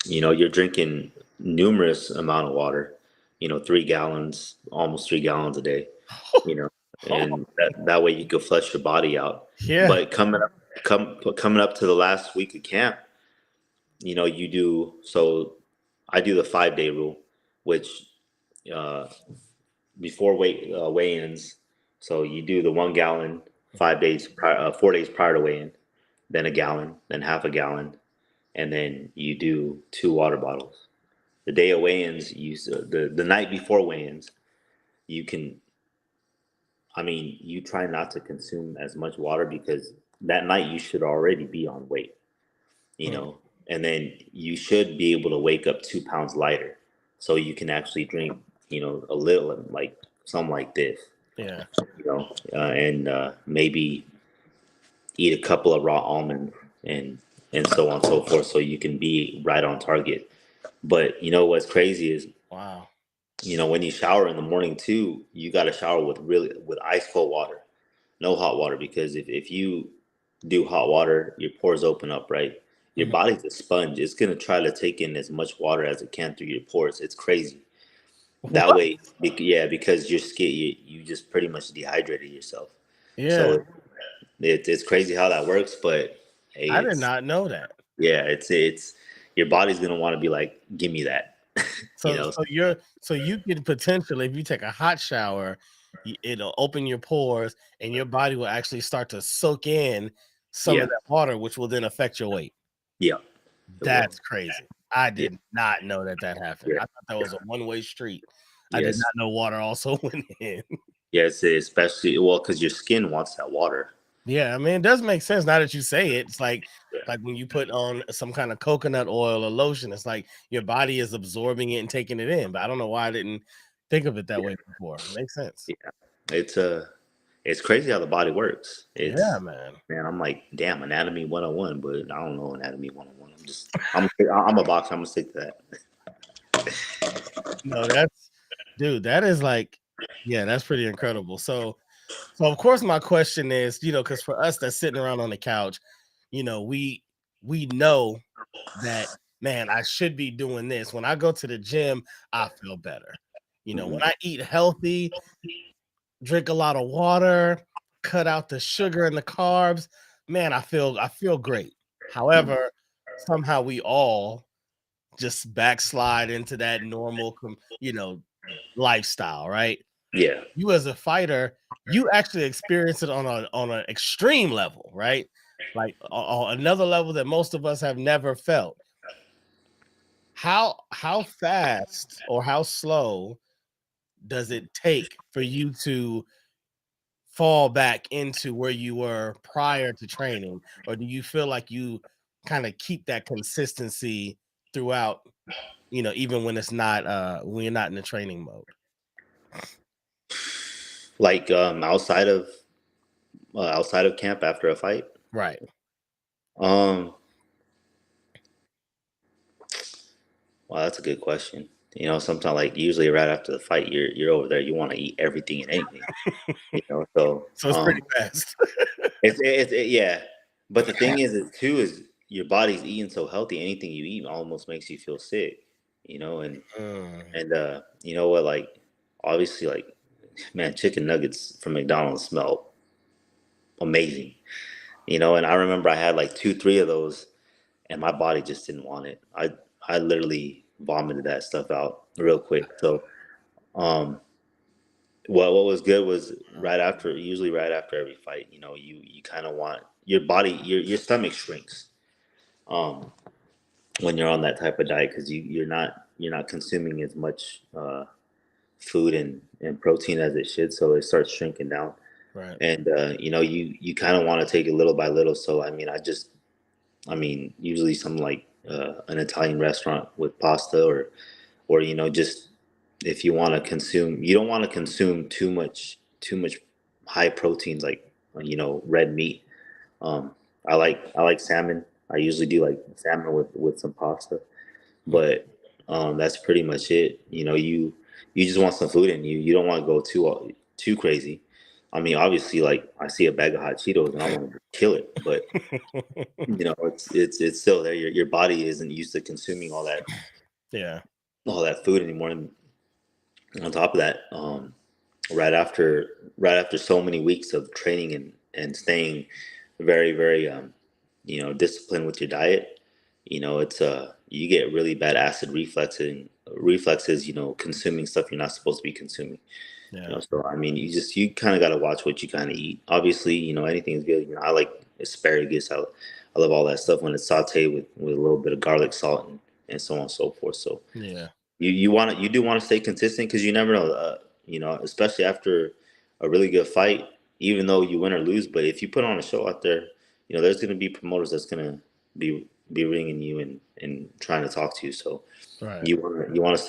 you're drinking numerous amount of water. 3 gallons, almost 3 gallons a day. You know, and that way you can flush your body out. Yeah. But coming up to the last week of camp, you do so. I do the 5 day rule, which uh, before weigh-ins. So you do the 1 gallon 5 days, 4 days prior to weigh-in, then a gallon, then half a gallon, and then you do 2 water bottles. The day of weigh-ins, the night before weigh-ins, you can. I mean, you try not to consume as much water because that night you should already be on weight, Hmm. and then you should be able to wake up 2 pounds lighter, so you can actually drink, a little, like something like this, Yeah. and maybe eat a couple of raw almonds and so on and so forth, so you can be right on target. But what's crazy is, Wow. when you shower in the morning too, you got to shower with ice cold water, no hot water, because if you do hot water, your pores open up, right? Your Mhm. body's a sponge. It's gonna try to take in as much water as it can through your pores. It's crazy. That What? way, yeah, because your skin, you just pretty much dehydrated yourself. Yeah. So it's crazy how that works, but hey, I did not know that. yeah, it's your body's gonna want to be like, give me that, you So know. so you could potentially, if you take a hot shower, it'll open your pores, and your body will actually start to soak in some of Yeah, that water, which will then affect your weight. yeah, it will. That's crazy. I Yeah, did not know that that happened. yeah, I thought that was a one-way street. I did yes, not know water also went in. yes, especially well because your skin wants that water. Yeah, I mean, it does make sense now that you say it. It's like when you put on some kind of coconut oil or lotion, it's like your body is absorbing it and taking it in. But I don't know why I didn't think of it that Yeah, way before. Makes sense. yeah. It's it's crazy how the body works. Yeah, It's man. Man, I'm like, damn, anatomy 101, but I don't know anatomy 101. I'm a boxer. I'm gonna stick to No, that's dude, that is like, yeah, that's pretty incredible. So of course my question is, because for us that's sitting around on the couch, we know that, man, I should be doing this. When I go to the gym, I feel better. When that. I eat healthy, drink a lot of water, cut out the sugar and the carbs, man, I feel great. Hmm. However, somehow we all just backslide into that normal lifestyle, right? Yeah, You as a fighter, you actually experience it on an extreme level, right? Like on another level that most of us have never felt. How fast or how slow does it take for you to fall back into where you were prior to training? Or do you feel like you kind of keep that consistency throughout, even when it's not when you're not in the training mode? like outside of camp after a fight. Right. Um, well, that's a good question. Sometimes like usually right after the fight, you're over there. You want to eat everything and anything. So So it's pretty fast. yeah. But the thing is too is your body's eating so healthy. Anything you eat almost makes you feel sick. And Mm, you know what? Like obviously, like man, chicken nuggets from McDonald's smell amazing. And I remember I had like 2, 3 of those, and my body just didn't want it. I literally vomited that stuff out real quick. So um, what was good was usually right after every fight, you kind of want your body, your stomach shrinks um, when you're on that type of diet because you're not consuming as much food and protein as it should, so it starts shrinking down. right. And you kind of want to take it little by little. So I mean usually some like an Italian restaurant with pasta or just if you want to consume, you don't want to consume too much high proteins like red meat. um I like salmon. I usually do like salmon with some pasta, Mm, but that's pretty much it. You just want some food in you. You don't want to go too crazy. I mean, obviously, like I see a bag of hot Cheetos and I want to kill it, but it's still there. Your body isn't used to consuming Yeah. all that food anymore. And on top of that, right after so many weeks of training and staying very very disciplined with your diet, it's you get really bad acid reflexes, consuming stuff you're not supposed to be consuming. Yeah. So I mean, you kind of got to watch what you kind of eat. Obviously, anything is good. I like asparagus. I love all that stuff when it's sautéed with a little bit of garlic salt and so on and so forth. So Yeah. you do want to stay consistent because you never know. Especially after a really good fight, even though you win or lose. But if you put on a show out there, there's going to be promoters that's going to be ringing you and trying to talk to you. So Right. you always want to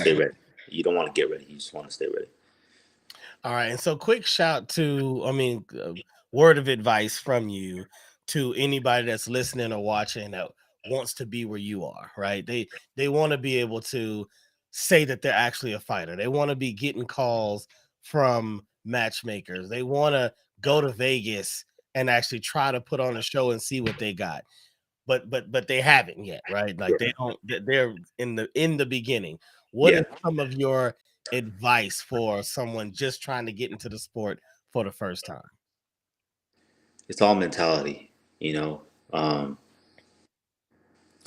stay ready. You don't want to get ready. You just want to stay ready. All right. And so, quick shout to, word of advice from you to anybody that's listening or watching that wants to be where you are, right? They want to be able to say that they're actually a fighter. They want to be getting calls from matchmakers. They want to go to Vegas and actually try to put on a show and see what they got. But they haven't yet, right? Like they don't they're in the beginning. What Yeah, is some of your advice for someone just trying to get into the sport for the first time? it's all mentality. You know, um,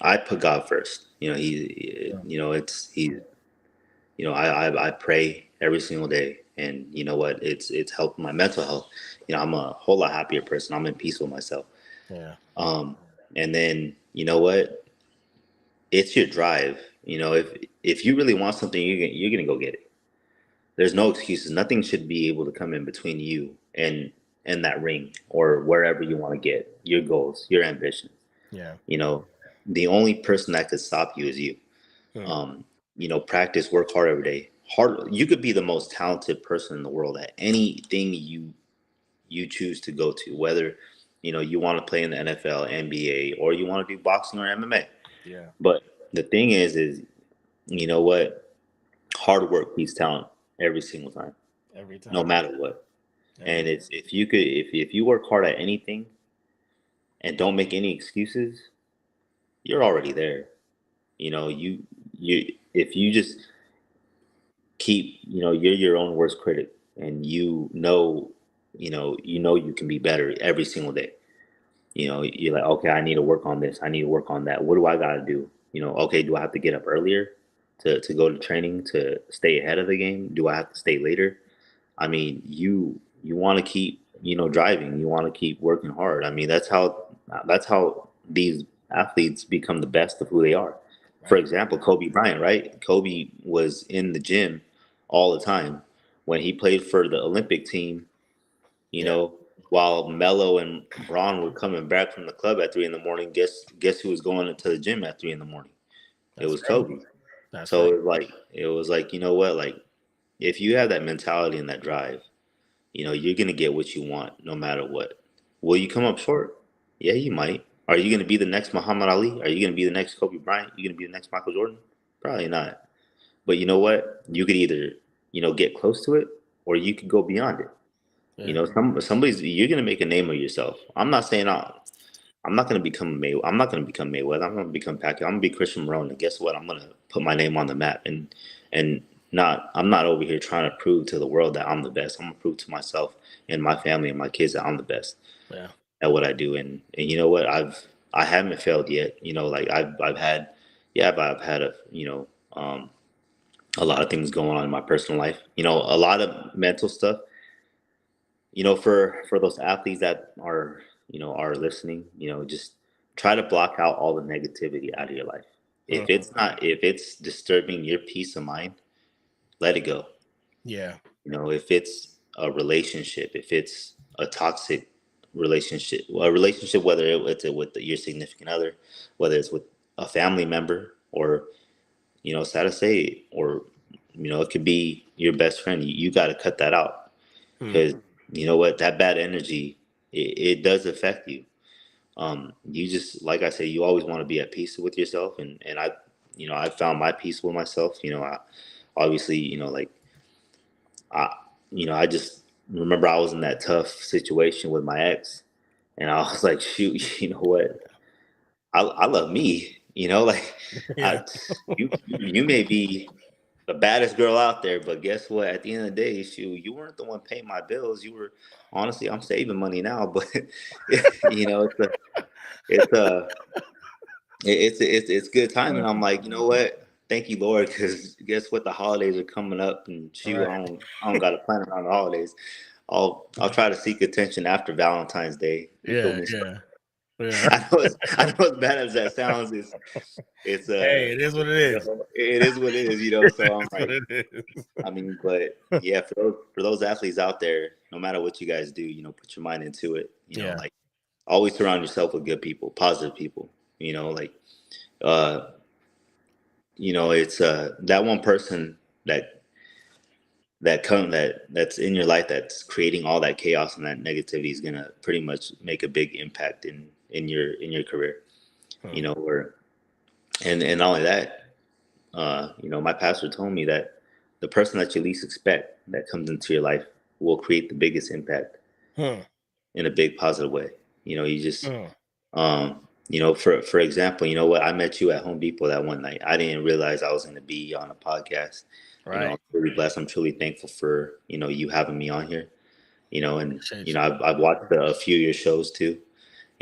I put God first. Yeah. It's he. I pray every single day, and you know what? It's helped my mental health. I'm a whole lot happier person. I'm in peace with myself. Yeah. Um, and then you know what? It's your drive. If you really want something, you're gonna go get it. There's no excuses. Nothing should be able to come in between you and that ring or wherever you want to get your goals, your ambitions. Yeah. You know, the only person that could stop you is you. Hmm. Um, Practice, work hard every day. Hard. You could be the most talented person in the world at anything you choose to go to, whether you want to play in the NFL, NBA, or you want to do boxing or MMA. Yeah. But the thing is you know what? Hard work beats talent every single time, Every no time. matter what. Every And it's if you work hard at anything and don't make any excuses, you're already there. You if you just keep, you're your own worst critic, and you can be better every single day. You're like, okay, I need to work on this, I need to work on that. What do I got to do? Okay, do I have to get up earlier to go to training to stay ahead of the game? Do I have to stay later? I mean, you want to keep, driving. You want to keep working hard. I mean, that's how these athletes become the best of who they are. For right. example, Kobe Bryant, right? Kobe was in the gym all the time when he played for the Olympic team. You Yeah. know, while Melo and Braun were coming back from the club at 3 in the morning, guess who was going into the gym at 3 in the morning? It That's was right. Kobe. That's So right. it was like, you know what, like if you have that mentality and that drive, you're gonna get what you want no matter what. Will you come up short? Yeah, you might. Are you gonna be the next Muhammad Ali? Are you gonna be the next Kobe Bryant? You gonna be the next Michael Jordan? Probably not. But you know what? You could either, get close to it or you could go beyond it. Yeah. Somebody's you're gonna make a name of yourself. I'm not gonna become I'm not gonna become Mayweather. I'm gonna become Pacquiao. I'm gonna be Christian Marron. And guess what? I'm gonna put my name on the map and not I'm not over here trying to prove to the world that I'm the best. I'm gonna prove to myself and my family and my kids that I'm the best Yeah. at what I do. And you know what? I haven't failed yet. Like I've had I've had a lot of things going on in my personal life. A lot of mental stuff. For those athletes that are listening, just try to block out all the negativity out of your life. Mhm. If it's disturbing your peace of mind, let it go. Yeah. If it's a relationship, if it's a toxic relationship, whether it's with your significant other, whether it's with a family member, or sad to say, or it could be your best friend. You got to cut that out Hmm. because you know what, that bad energy, it does affect you. You just, like I say, you always want to be at peace with yourself, and I found my peace with myself. I obviously, like I I just remember I was in that tough situation with my ex, and I was like, shoot, you know what? I love me, like Yeah. I you may be the baddest girl out there, but guess what? At the end of the day, shoot, you weren't the one paying my bills. You were honestly, I'm saving money now, but it's a it's good timing. I'm like, you know what? Thank you, Lord, because guess what? The holidays are coming up, and shoot, Right. I don't got a plan around the holidays. I'll try to seek attention after Valentine's Day. You feel Yeah. me? So Yeah. Yeah. I know as bad as that sounds, it's Hey, it is what it is. it is what it is. So I'm It's what like, it is. I mean, but yeah, for those athletes out there, no matter what you guys do, put your mind into it. Yeah. Like always surround yourself with good people, positive people. Like uh, it's that one person that that's in your life that's creating all that chaos and that negativity is gonna pretty much make a big impact in your career. Hmm. Or and not only that, my pastor told me that the person that you least expect that comes into your life will create the biggest impact Hmm. in a big positive way. You just, Hmm. for example, you know what? I met you at Home Depot that one night. I didn't realize I was going to be on a podcast. I'm Right. really blessed. I'm truly thankful for you having me on here. And Appreciate you. I've watched a few of your shows too.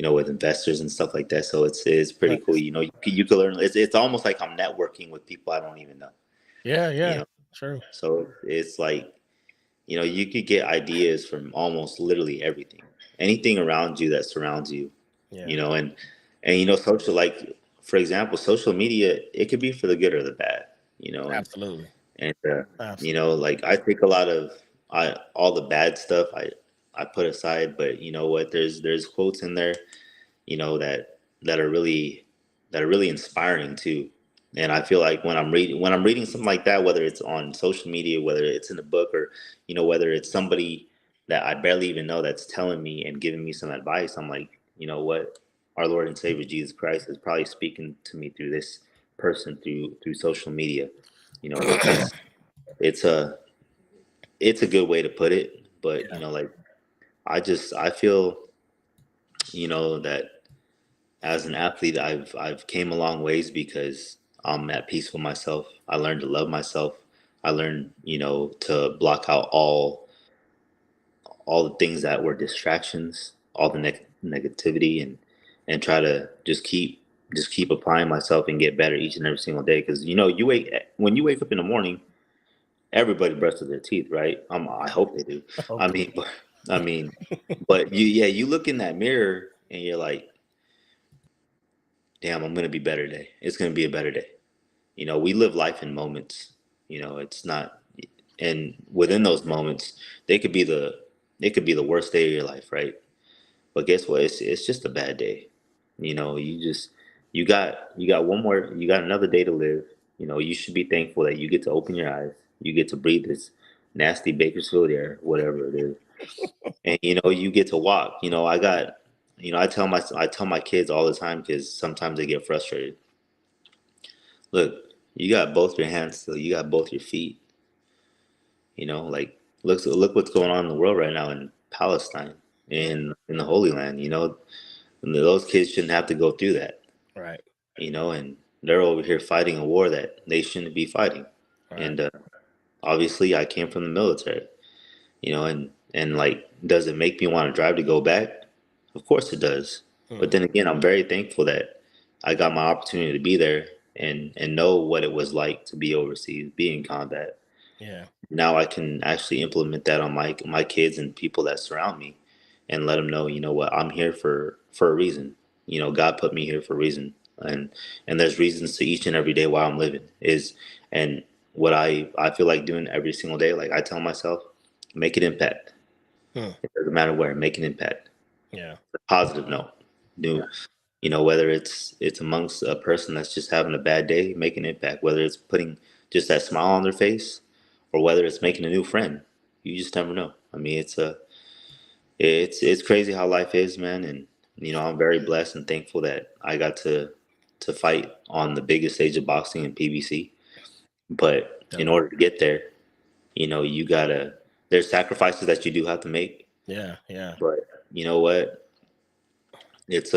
With investors and stuff like that. So it's pretty cool. Nice. You can learn. It's almost like I'm networking with people I don't even know. Yeah. You Yeah. know, True. so it's like you could get ideas from almost literally everything, anything around you that surrounds you. Yeah. And social, like for example, social media, it could be for the good or the bad. Absolutely. And Absolutely. like I think a lot of I all the bad stuff I put aside, but you know what? There's quotes in there that are really inspiring too. And I feel like when I'm reading something like that, whether it's on social media, whether it's in a book, or whether it's somebody that I barely even know that's telling me and giving me some advice, I'm like, you know what, our Lord and Savior Jesus Christ is probably speaking to me through this person through social media, which is it's a it's a good way to put it. But Yeah. like I feel that as an athlete, I've came a long ways because I'm at peace with myself. I learned to love myself. I learned, to block out all the things that were distractions, all the negativity, and try to just keep applying myself and get better each and every single day. Because when you wake up in the morning, everybody brushes their teeth, right? I hope they do. I Hopefully. mean, I mean, but you look in that mirror and you're like, damn, I'm gonna be better today. It's gonna be a better day. We live life in moments. It's not, and within those moments, they could be the they could be the worst day of your life, right? But guess what? It's just a bad day. You got one more, you got another day to live. You should be thankful that you get to open your eyes, you get to breathe this nasty Bakersfield air, whatever it is, and you get to walk. I tell my kids all the time because sometimes they get frustrated. Look, you got both your hands still. You got both your feet. Like look what's going on in the world right now in Palestine, Mm. in the Holy Land. And those kids shouldn't have to go through that. Right. And they're over here fighting a war that they shouldn't be fighting. Right. And obviously, I came from the military. And like, does it make me want to drive to go back? Of course it does. But Mm. then again, I'm very thankful that I got my opportunity to be there and know what it was like to be overseas, be in combat. Yeah. Now I can actually implement that on my kids and people that surround me, and let them know, what, I'm here for a reason. God put me here for a reason, and there's reasons to each and every day while I'm living is, and what I feel like doing every single day, like I tell myself, make an impact. Mm. It doesn't matter where, make an impact. Yeah. A positive note. Yeah. Do whether it's amongst a person that's just having a bad day, make an impact. Whether it's putting just that smile on their face, or whether it's making a new friend, you just never know. I mean, it's crazy how life is, man. And I'm very blessed and thankful that I got to fight on the biggest stage of boxing in PBC. But in Dope. order to get there, you gotta There's sacrifices that you do have to make, Yeah, yeah, but you know what? It's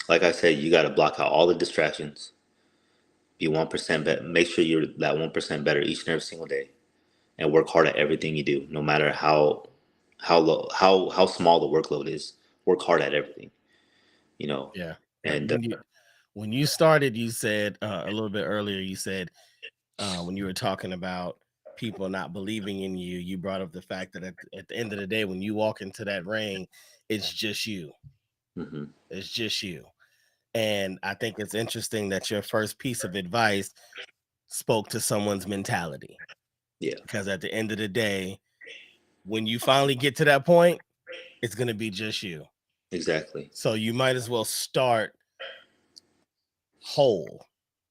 like I said, you got to block out all the distractions. Be 1% better. Make sure you're that 1% better each and every single day, and work hard at everything you do, no matter how small the workload is. Work hard at everything, you know. yeah. Yeah. And When you started, you said a little bit earlier. You said when you were talking about people not believing in you, you brought up the fact that at the end of the day, when you walk into that ring, it's just you. mhm, It's just you. And I think it's interesting that your first piece of advice spoke to someone's mentality. yeah, Because at the end of the day, when you finally get to that point, it's going to be just you. exactly. So you might as well start whole.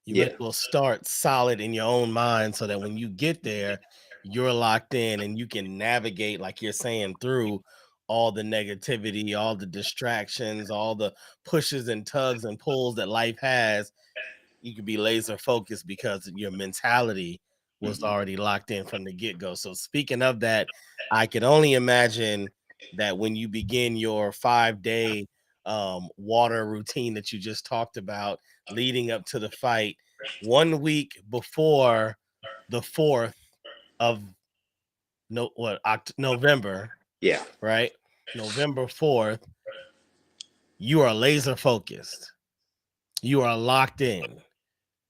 You might Yeah, as well start solid in your own mind so that when you get there, you're locked in and you can navigate, like you're saying, through all the negativity, all the distractions, all the pushes and tugs and pulls that life has. You could be laser focused because your mentality was hmm, already locked in from the get-go. So speaking of that, I can only imagine that when you begin your 5-day water routine that you just talked about leading up to the fight, 1 week before the 4th of November, yeah, right? November 4th, you are laser focused. You are locked in.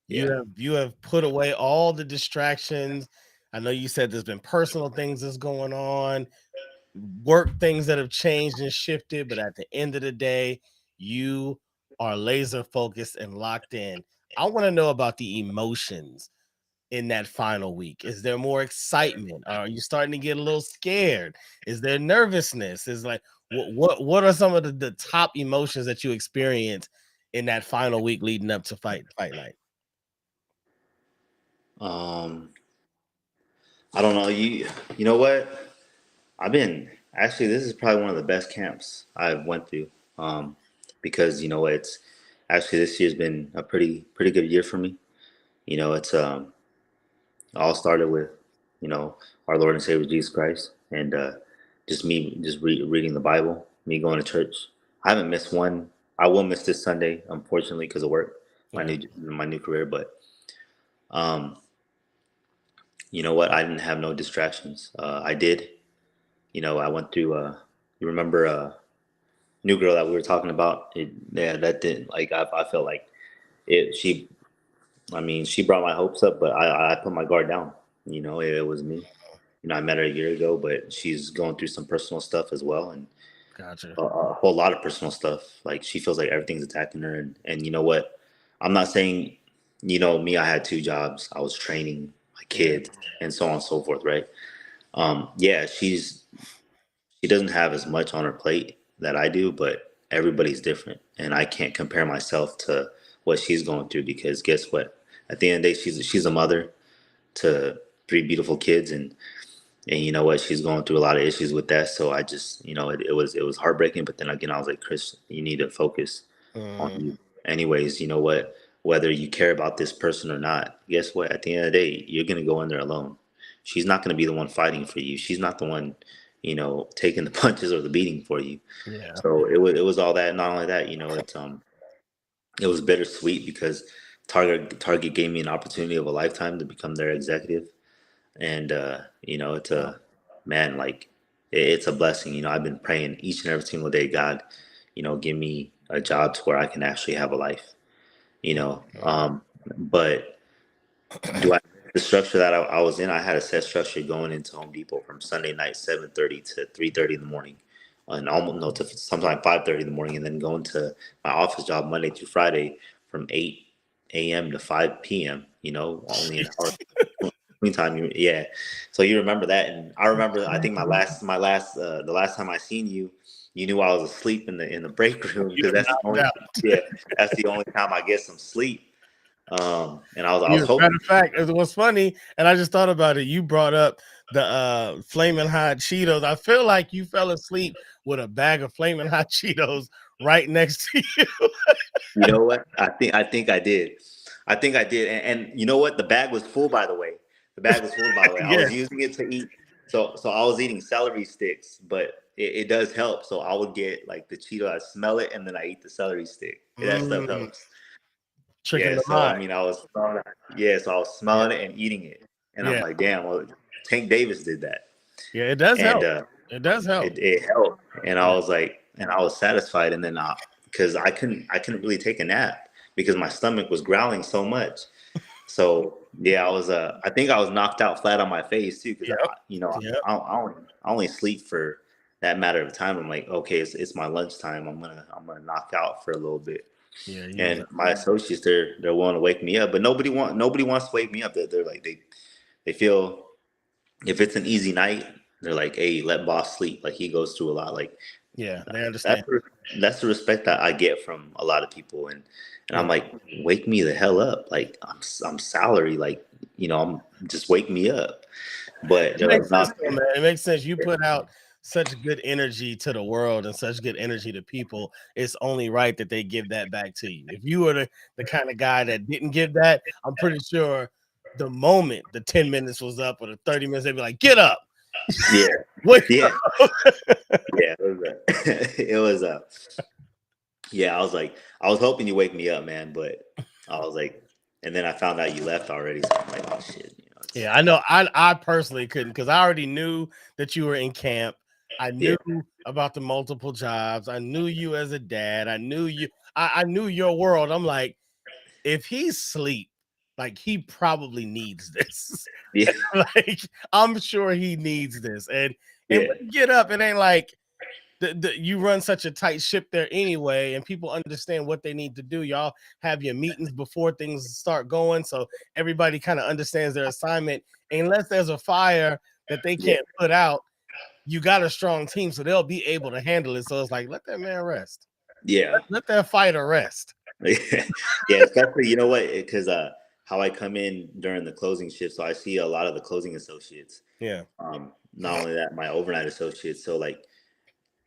yeah, You have put away all the distractions. I know you said there's been personal things that's going on, work things that have changed and shifted, but at the end of the day, you are laser focused and locked in. I want to know about the emotions in that final week. Is there more excitement? Are you starting to get a little scared? Is there nervousness? Is like what are some of the top emotions that you experience in that final week leading up to fight night? um I don't know. You know what? I've been actually, this is probably one of the best camps I've went through. Um, because you know it's actually, this year's been a pretty good year for me. You know, it's all started with, you know, our Lord and Savior Jesus Christ, and just me just reading the Bible, me going to church. I haven't missed one. I will miss this Sunday, unfortunately, because of work, Yeah. my new career. But um, you know what? I didn't have no distractions. I did. You know, I went through. You remember new girl that we were talking about? Yeah, that didn't like. I felt like it. I mean, she brought my hopes up, but I put my guard down. You know, it was me. You know, I met her a year ago, but she's going through some personal stuff as well, and Gotcha. a whole lot of personal stuff. Like she feels like everything's attacking her, and you know what? I'm not saying, you know, me. I had two jobs. I was training my Yeah. kids and so on and so forth, right? Yeah, she doesn't have as much on her plate that I do, but everybody's different, and I can't compare myself to what she's going through because guess what? At the end of the day, she's a mother to three beautiful kids, and you know what? She's going through a lot of issues with that. So I just, you know, it was heartbreaking. But then again, I was like, Chris, you need to focus on Mhm. you. Anyways, you know what? Whether you care about this person or not, guess what? At the end of the day, you're gonna go in there alone. She's not gonna be the one fighting for you. She's not the one, you know, taking the punches or the beating for you. Yeah. So it was all that. Not only that, you know, it was bittersweet because Target gave me an opportunity of a lifetime to become their executive, and you know, it's Wow. a man like it's a blessing. You know, I've been praying each and every single day, God, you know, give me a job to where I can actually have a life. You know, Mhm. but do I the structure that I was in? I had a set structure going into Home Depot from Sunday night 7:30 to 3:30 in the morning, and almost no to sometimes 5:30 in the morning, and then going to my office job Monday through Friday from 8 a.m. to 5 p.m. You know, only an hour meantime. Yeah, so you remember that, and I remember. I think the last time I seen you, you knew I was asleep in the break room You because were that's the knocked only out. yeah that's the only time I get some sleep. And I was Matter hoping. of fact, it was funny, and I just thought about it. You brought up the flaming hot Cheetos. I feel like you fell asleep with a bag of flaming hot Cheetos right next to you. You know what? I think I did. I think I did. And you know what? The bag was full, by the way. The bag was full, by the way. I Yeah. was using it to eat. So I was eating celery sticks, but it does help. So I would get like the Cheeto, I smell it, and then I eat the celery stick. That stuff Mm, helps. tricking Yeah. the So I mind. mean, yeah. So I was Yeah, smelling it and eating it, and I'm yeah, like, damn. Well, Tank Davis did that, yeah. It does and help. It does help. it helped. And I Yeah, was like, and I was satisfied. And then because I couldn't really take a nap because my stomach was growling so much. So yeah, I think I was knocked out flat on my face too, because yep, yep. I only sleep for that matter of time. I'm like, okay, it's my lunchtime. I'm gonna knock out for a little bit. Yeah, you was. And my associates, they're willing to wake me up, but nobody wants to wake me up. They're like they feel if it's an easy night, they're like, hey, let boss sleep. Like he goes through a lot. Like Yeah, they that's understand. the, that's the respect that I get from a lot of people, and Yeah, I'm like, wake me the hell up! Like I'm salary, like I'm just wake me up. But it they're makes like, sense nah, though, man. It makes sense. You put out such good energy to the world and such good energy to people. It's only right that they give that back to you. If you were the kind of guy that didn't give that, I'm pretty sure the moment the 10 minutes was up or the 30 minutes, they'd be like, get up. yeah, Wake yeah, up. yeah. It was yeah. I was hoping you wake me up, man, but I was like, and then I found out you left already, so I'm like, oh shit, Yeah, I know. I personally couldn't because I already knew that you were in camp. I yeah, knew about the multiple jobs. I knew you as a dad. I knew you. I knew your world. I'm like, if he's sleep, like he probably needs this. yeah, Like I'm sure he needs this. And yeah, when you get up, it ain't like you run such a tight ship there anyway, and people understand what they need to do. Y'all have your meetings before things start going, so everybody kind of understands their assignment. Unless there's a fire that they yeah, can't put out, you got a strong team, so they'll be able to handle it. So it's like, let that man rest. yeah. Let that fighter rest. Yeah, especially you know what? Because how I come in during the closing shift, so I see a lot of the closing associates. Yeah, Not only that, my overnight associates. So like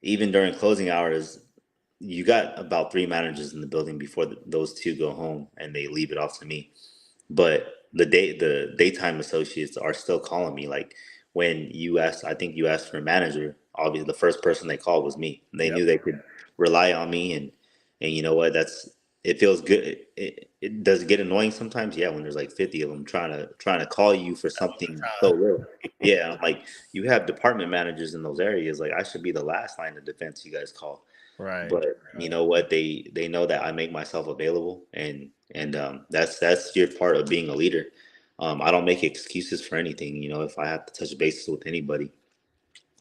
even during closing hours, you got about three managers in the building before those two go home, and they leave it off to me. But the daytime associates are still calling me. Like when you asked, I think you asked for a manager. Obviously, the first person they called was me. They yep. knew they could rely on me, and you know what? It feels good. It does get annoying sometimes. Yeah, when there's like 50 of them trying to call you for something so little. Yeah, I'm like you have department managers in those areas. Like I should be the last line of defense you guys call. Right, But you right. know what? They know that I make myself available, and that's your part of being a leader. I don't make excuses for anything. If I have to touch bases with anybody,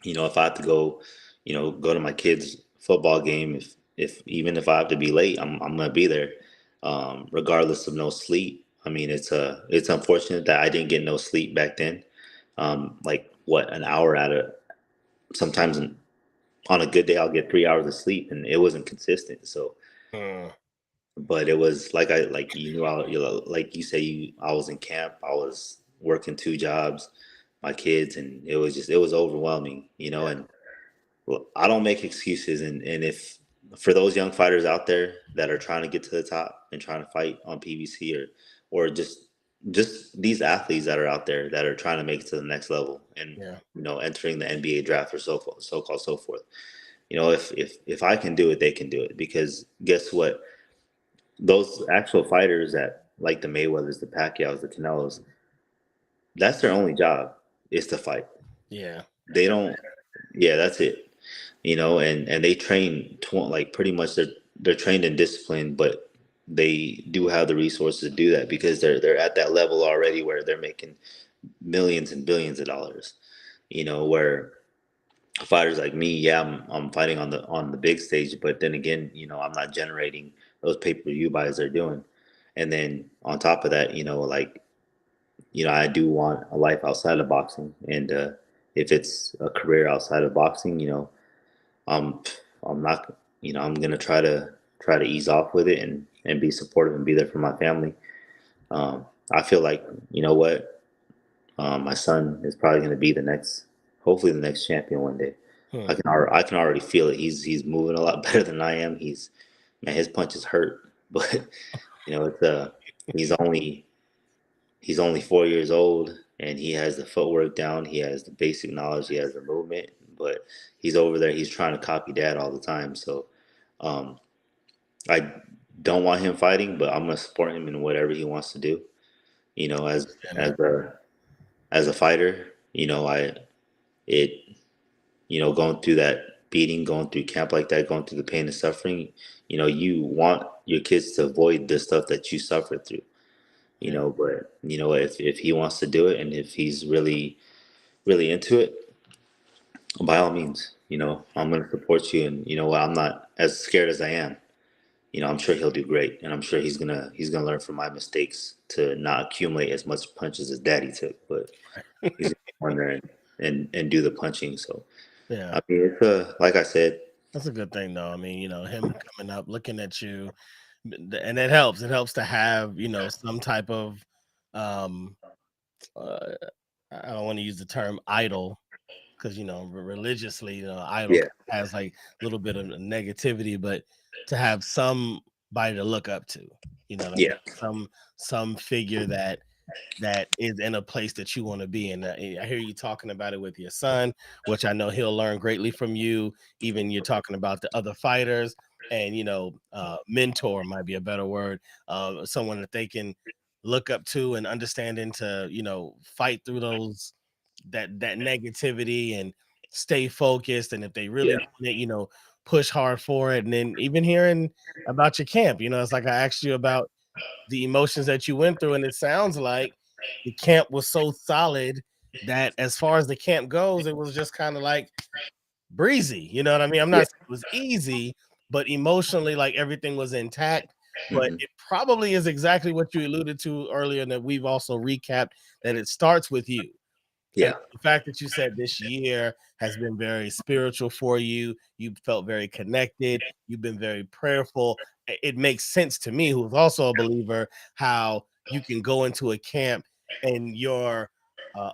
if I have to go, go to my kids' football game, if even if I have to be late, I'm gonna be there, regardless of no sleep. I mean, it's unfortunate that I didn't get no sleep back then. Like what, an hour out of sometimes on a good day I'll get 3 hours of sleep, and it wasn't consistent. So, Hmm. but it was like you knew like you say I was in camp, I was working two jobs, my kids, and it was overwhelming, and well, I don't make excuses, and if for those young fighters out there that are trying to get to the top and trying to fight on PBC or just these athletes that are out there that are trying to make it to the next level and Yeah, entering the NBA draft or so called so forth. If I can do it, they can do it, because guess what? Those actual fighters that like the Mayweathers, the Pacquiaos, the Canelos, that's their only job is to fight. yeah, They don't. Yeah, that's it. And they train like pretty much they're trained in discipline, but they do have the resources to do that because they're at that level already where they're making millions and billions of dollars. Where fighters like me, yeah, I'm fighting on the big stage, but then again, I'm not generating those pay-per-view buys they're doing. And then on top of that, like, I do want a life outside of boxing, and if it's a career outside of boxing, I'm I'm not, I'm gonna try to ease off with it and be supportive and be there for my family. I feel like, you know what, my son is probably gonna be hopefully the next champion one day. hmm. I can already feel it. He's moving a lot better than I am. Man, his punches hurt, but it's he's only 4 years old. and he has the footwork down. He has the basic knowledge. He has the movement, but he's over there. He's trying to copy dad all the time. So um, I don't want him fighting, but I'm gonna support him in whatever he wants to do. You know, And as a as a fighter, you know, it you know, going through that beating, going through camp like that, going through the pain and suffering, you know, you want your kids to avoid the stuff that you suffered through. You yeah, know, but you know, if he wants to do it and if he's really into it, by all means, you know, I'm gonna support you. And you know what, I'm not as scared as I am. You know, I'm sure he'll do great, and I'm sure he's gonna learn from my mistakes to not accumulate as much punches as Daddy took. But he's gonna go in there and do the punching. So yeah. I mean, it's like I said, That's a good thing, though. I mean, him coming up, looking at you, and it helps. It helps to have some type of um. Uh, I don't want to use the term idol because religiously, idol yeah, has like a little bit of negativity, but to have somebody to look up to, what I mean, yeah, some figure that is in a place that you want to be in. I hear you talking about it with your son, which I know he'll learn greatly from you. Even you're talking about the other fighters, and mentor might be a better word. Someone that they can look up to and understanding to fight through those that negativity and stay focused. And if they really yeah, want it, push hard for it. And then even hearing about your camp, it's like I asked you about the emotions that you went through, and it sounds like the camp was so solid that as far as the camp goes, it was just kind of like breezy. You know what I mean? I'm yeah. not saying it was easy, but emotionally, like everything was intact. But Hmm. it probably is exactly what you alluded to earlier, and that we've also recapped, that it starts with you. And Yeah, the fact that you said this year has been very spiritual for you, you felt very connected, you've been very prayerful. It makes sense to me, who's also a believer, how you can go into a camp and your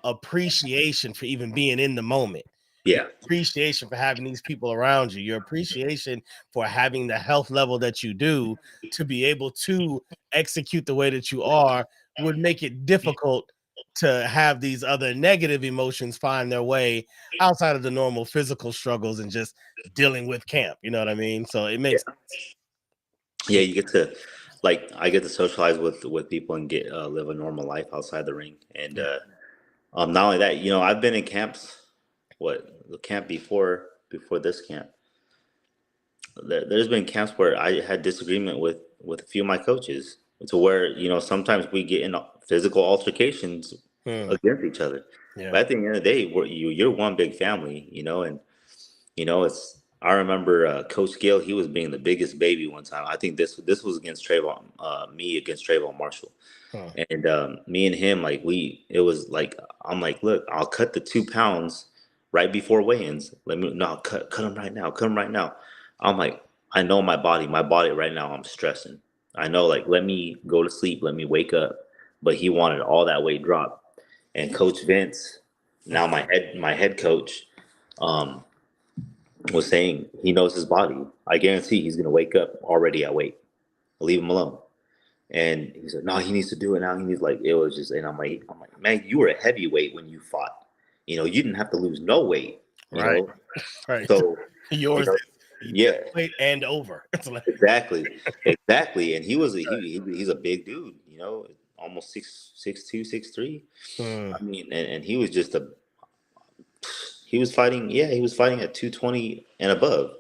appreciation for even being in the moment, your yeah, appreciation for having these people around you, your appreciation for having the health level that you do to be able to execute the way that you are would make it difficult to have these other negative emotions find their way outside of the normal physical struggles and just dealing with camp. You know what I mean? So it yeah. makes sense. Yeah, you get to like I get to socialize with people and get live a normal life outside the ring. And Yeah. not only that, you know, I've been in camps. What the camp before this camp? There's been camps where I had disagreement with a few of my coaches, to where you know sometimes we get in physical altercations Hmm. against each other. Yeah. But at the end of the day, you're one big family, you know, and you know, it's. I remember Coach Gill. He was being the biggest baby one time. I think this was against Trayvon, me against Trayvon Marshall, Huh. and me and him like it was like I'm like, look, I'll cut the 2 pounds right before weigh-ins. Let me no cut them right now, cut them right now. I'm like, I know my body right now. I'm stressing. I know, like, let me go to sleep, let me wake up. But he wanted all that weight dropped, and Coach Vince, now my head coach. Um, was saying he knows his body. I guarantee he's gonna wake up already at weight. Leave him alone. And he said, no, he needs to do it now. He needs like it was just, and I'm like, man, you were a heavyweight when you fought. You know, you didn't have to lose no weight. You Right. know, Right. so you Yours know, is yeah, wait and over. It's like, exactly, exactly. And he's a big dude. You know, almost 6'2", 6'3". hmm. I mean, and he was just a he was fighting. Yeah, he was fighting at 220 and above.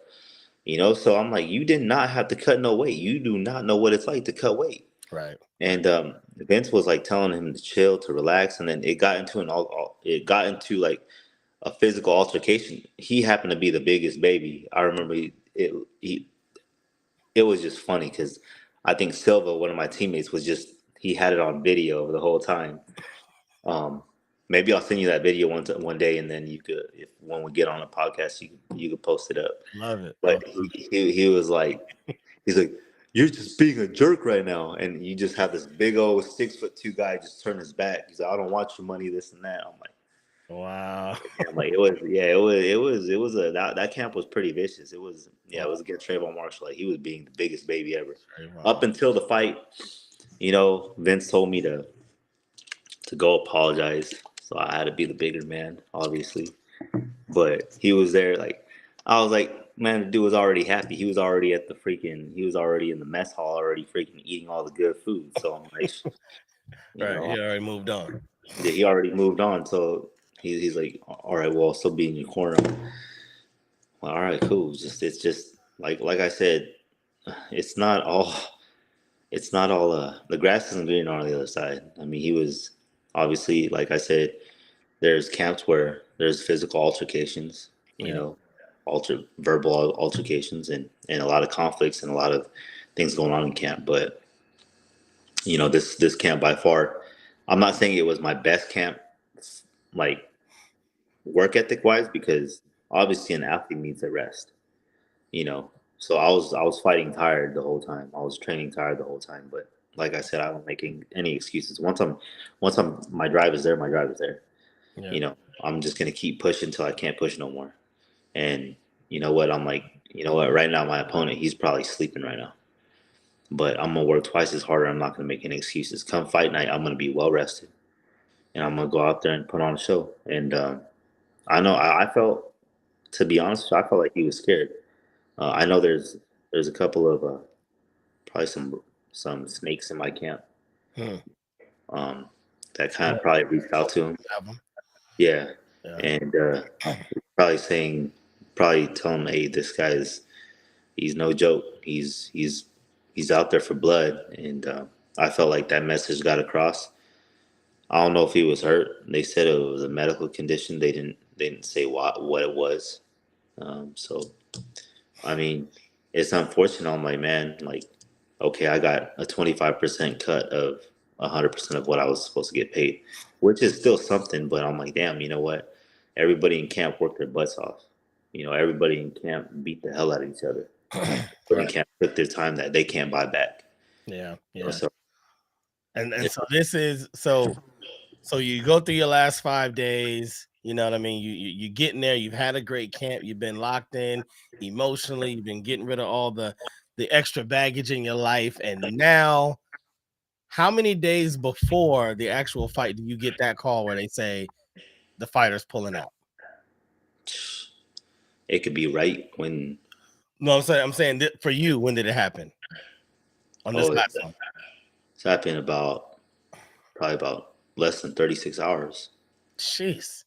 You know, so I'm like, you did not have to cut no weight. You do not know what it's like to cut weight. Right. And Vince was like telling him to chill, to relax, and then it got into it got into like a physical altercation. He happened to be the biggest baby. I remember it was just funny because I think Silva, one of my teammates, was just he had it on video the whole time. Um, Maybe I'll send you that video one day, and then you could, if when we get on a podcast, you could post it up. Love it. But he was like, he's like, you're just being a jerk right now, and you just have this big old 6'2" guy just turn his back. He's like, I don't want your money, this and that. Wow. I'm like, it was, yeah, it was that camp was pretty vicious. It was, yeah, Wow. it was against Trayvon Marshall. Like he was being the biggest baby ever. Up Trayvon. until the fight, you know, Vince told me to go apologize. so I had to be the bigger man, obviously. But he was there, like I was like, man, the dude was already happy. He was already at the freaking. He was already in the mess hall, already freaking eating all the good food. So I'm like, you Right. know, He already moved on. he already moved on. So he's like, all right, well, I'll still be in your corner. Well, all right, cool. It's just like I said, it's not all. It's not all. The grass isn't green on the other side. I mean, he was obviously, like I said, there's camps where there's physical altercations, you Yeah. know, verbal altercations, and a lot of conflicts and a lot of things going on in camp. But this camp by far, I'm not saying it was my best camp, like work ethic wise, because obviously an athlete needs a rest, you know. So I was fighting tired the whole time. I was training tired the whole time. But like I said, I don't make any excuses. Once I'm my drive is there, my drive is there. Yeah. You know, I'm just gonna keep pushing until I can't push no more. And you know what? I'm like, you know what? Right now, my opponent, he's probably sleeping right now. But I'm gonna work twice as harder. I'm not gonna make any excuses. Come fight night, I'm gonna be well rested, and I'm gonna go out there and put on a show. And I know I felt, to be honest, I felt like he was scared. I know there's a couple of probably some snakes in my camp Hmm. um, that kind Yeah. of probably reached out to him. Have 'em. Yeah, Yeah. and probably saying, probably tell him, hey, this guy's he's no joke. He's out there for blood, and I felt like that message got across. I don't know if he was hurt. They said it was a medical condition. They didn't say what it was. So I mean, it's unfortunate. I'm like, man, like, okay, I got a 25% cut of 100% of what I was supposed to get paid, which is still something. But I'm like, damn, you know what? Everybody in camp worked their butts off. Everybody in camp beat the hell out of each other. Everybody in Right. camp took their time that they can't buy back. Yeah. Yeah. So And it, so this is so you go through your last 5 days, you know what I mean? You get in there, you've had a great camp, you've been locked in emotionally, you've been getting rid of all the extra baggage in your life. And now, how many days before the actual fight do you get that call where they say the fighter's pulling out? it could be right when No, I'm saying for you, when did it happen? On this oh last one. it's happened about probably about less than 36 hours. Jeez.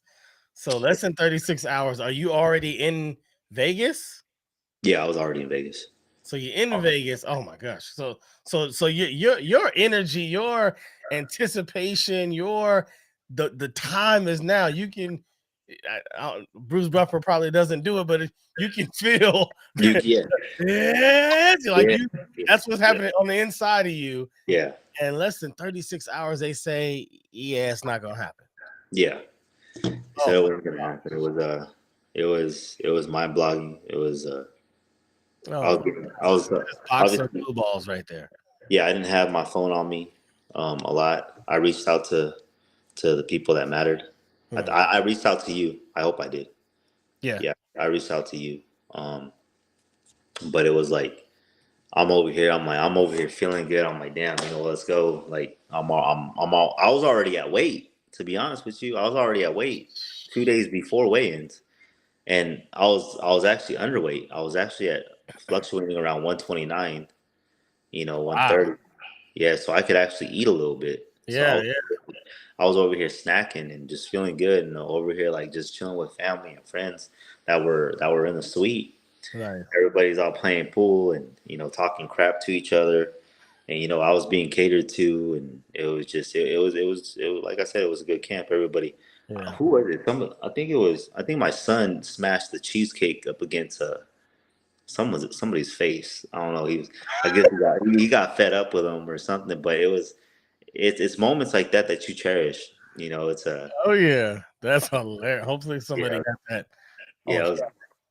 So less than 36 hours. Are you already in Vegas? Yeah, I was already in Vegas. So you're in Vegas. Oh my gosh. So your energy, your anticipation, the time is now. You can Bruce Buffer probably doesn't do it, but you can feel Yeah, yes, like yeah, you yeah, that's what's yeah, happening on the inside of you. yeah. And less than 36 hours, they say, yeah, it's not gonna happen. Yeah. Oh So my it wasn't gonna happen. It was mind blogging. It was I oh was my getting, gosh. That's I box was of blue balls right there. yeah, I didn't have my phone on me a lot. I reached out to the people that mattered. I, Hmm. I I reached out to you. I hope I did. Yeah. Yeah, I reached out to you. But it was like I'm over here feeling good. I'm like, damn, let's go. Like I was already at weight. To be honest with you, I was already at weight 2 days before weigh-ins. And I was actually underweight. I was actually at fluctuating around 129, Wow. 130. Yeah, so I could actually eat a little bit. So Yeah, yeah. I was over here snacking and just feeling good, and over here like just chilling with family and friends that were in the suite. Right. Everybody's all playing pool and talking crap to each other, and I was being catered to, and it was like I said, it was a good camp. Everybody, Yeah. who was it? I think my son smashed the cheesecake up against somebody's face. I don't know. I guess he got fed up with him or something. But it's moments like that you cherish. It's a Oh yeah. That's hilarious. Hopefully somebody yeah, got that. Oh, yeah.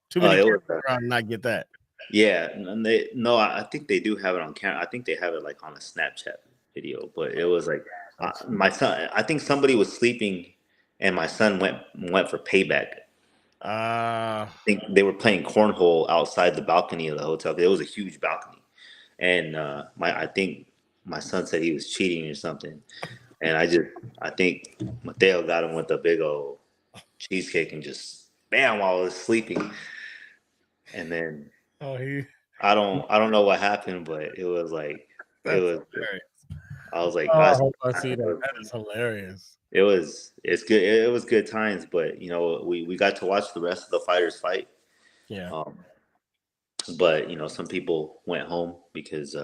too many It cameras was around and not get that. yeah. And they no, I think they do have it on camera. I think they have it like on a Snapchat video. But it was like That's my son. I think somebody was sleeping, and my son went for payback. uh I think they were playing cornhole outside the balcony of the hotel. It was a huge balcony, and I think my son said he was cheating or something. And I think Mateo got him with a big old cheesecake and just bam while I was sleeping. And then Oh, he I don't know what happened, but it was like it that's was. hilarious. I was like, Oh, I hope I see that. That is hilarious. it's good. It was good times, but we got to watch the rest of the fighters fight. Yeah. Um, but some people went home because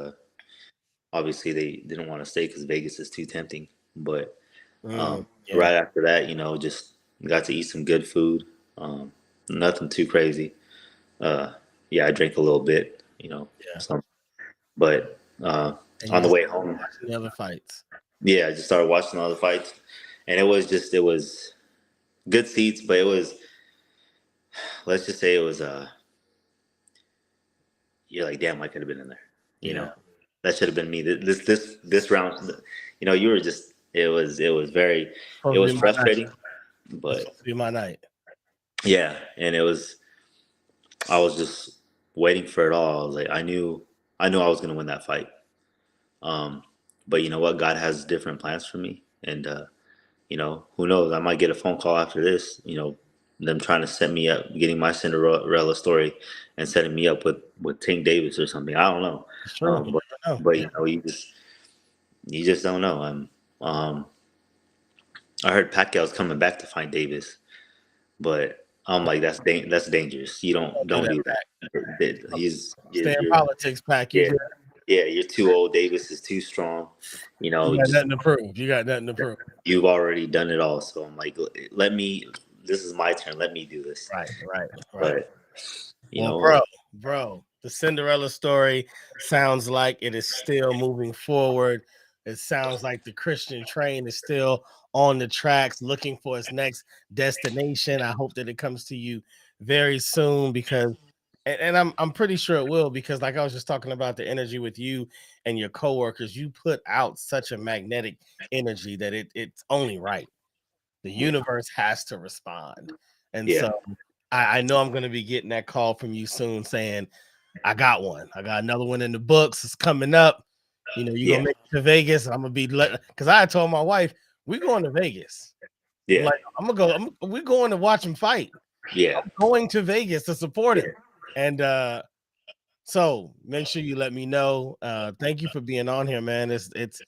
obviously they didn't want to stay because Vegas is too tempting. But Yeah. right after that, just got to eat some good food. Nothing too crazy. Uh, yeah, I drank a little bit, Yeah. some, but And you on the just way home, watching the other fights. yeah, I just started watching all the fights, and it was good seats, but it was, let's just say it was you're like, damn, I could have been in there, you Yeah. know, that should have been me. This round, you were just, it Supposed to be was my night. frustrating, It's but supposed to be my night. yeah, and I was just waiting for it all. I was like, I knew I was gonna win that fight. Um, but you know what? God has different plans for me, and who knows? I might get a phone call after this. Them trying to set me up, getting my Cinderella story, and setting me up with Tank Davis or something. I don't know, It's true. You but never know. but you just don't know. Um, I heard Pacquiao's coming back to find Davis, but I'm like that's dangerous. You Don't don't do do that. that. Stay in You're politics, Pack. You yeah good. yeah you're too old. Davis is too strong. You got Just nothing to prove. You got nothing to prove. you've already done it all. So I'm like, let me. This is my turn. Let me do this. Right. But Well, like, bro, the Cinderella story sounds like it is still moving forward. It sounds like the Christian train is still on the tracks looking for its next destination. I hope that it comes to you very soon because and I'm pretty sure it will because like I was just talking about the energy with you and your coworkers, you put out such a magnetic energy that it's only right. The yeah, universe has to respond. And yeah, so I know I'm going to be getting that call from you soon saying, I got one. I got another one in the books. It's coming up. You're going yeah, to make it to Vegas. I'm going to be, because I told my wife, we're going to Vegas. I'm yeah, like, I'm going to go, we're going to watch him fight. yeah, I'm going to Vegas to support yeah, him. And so make sure you let me know. Thank you for being on here, man. It's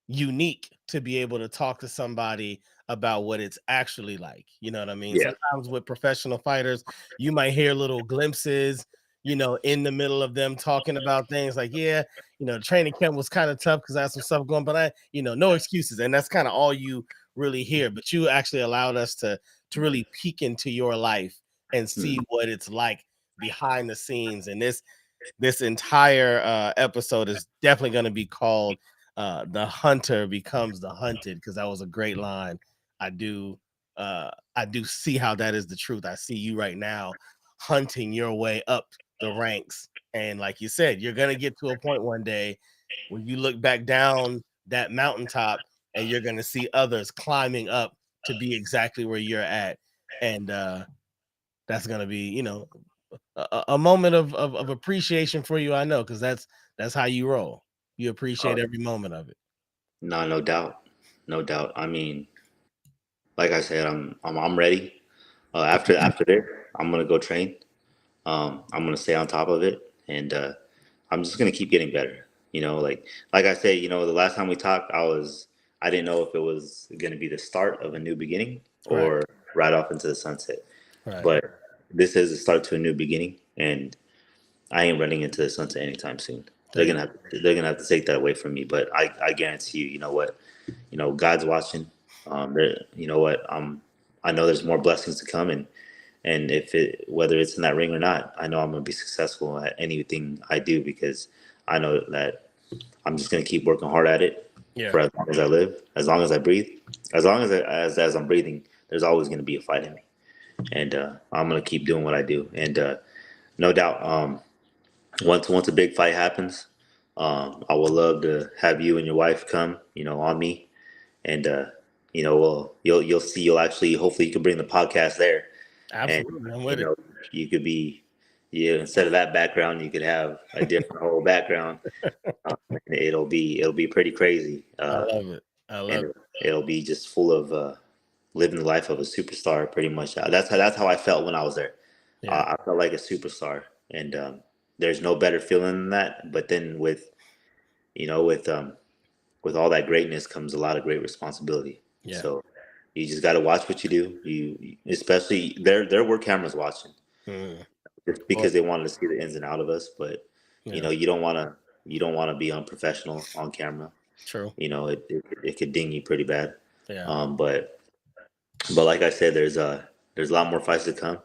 unique to be able to talk to somebody about what it's actually like. You know what I mean? yeah. Sometimes with professional fighters, you might hear little glimpses, in the middle of them talking about things like, yeah, the training camp was kind of tough because I had some stuff going, but no excuses. And that's kind of all you really hear. But you actually allowed us to really peek into your life and see Mm, what it's like behind the scenes. And this entire episode is definitely going to be called the hunter becomes the hunted because that was a great line. I do see how that is the truth. I see you right now hunting your way up the ranks, and like you said, you're gonna get to a point one day when you look back down that mountaintop and you're gonna see others climbing up to be exactly where you're at, and that's gonna be a moment of appreciation for you. I know because that's how you roll. You uh, appreciate every moment of it. no, no doubt, no doubt. I mean, like I said, I'm ready. After this, I'm gonna go train. I'm gonna stay on top of it, and I'm just gonna keep getting better. Like I said, the last time we talked, I didn't know if it was gonna be the start of a new beginning Right, or right off into the sunset. right. But this is a start to a new beginning, and I ain't running into the sunset anytime soon. There you go. They're gonna have to take that away from me. But I guarantee you, you know what, God's watching. You know what, I know there's more blessings to come, and if it whether it's in that ring or not, I know I'm gonna be successful at anything I do because I know that I'm just gonna keep working hard at it Yeah. for as long as I live, as long as I breathe, as I'm breathing. There's always gonna be a fight in me, and I'm gonna keep doing what I do, and no doubt. Once a big fight happens, I would love to have you and your wife come, on me, and well, you'll see. You'll actually, hopefully, you can bring the podcast there, and Absolutely. I'm you with it. know, you could be, Yeah, instead of that background, you could have a different whole background. It'll be pretty crazy. I love it. I love And it. it'll be just full of living the life of a superstar, pretty much. That's how I felt when I was there. Yeah. I felt like a superstar, and there's no better feeling than that. But then you know, with all that greatness comes a lot of great responsibility. Yeah. So you just got to watch what you do. Especially there were cameras watching, Mm. just Well, because they wanted to see the ins and out of us. But yeah. you don't want to be unprofessional on camera. True. You know, it could ding you pretty bad. Yeah. But like I said, there's a lot more fights to come,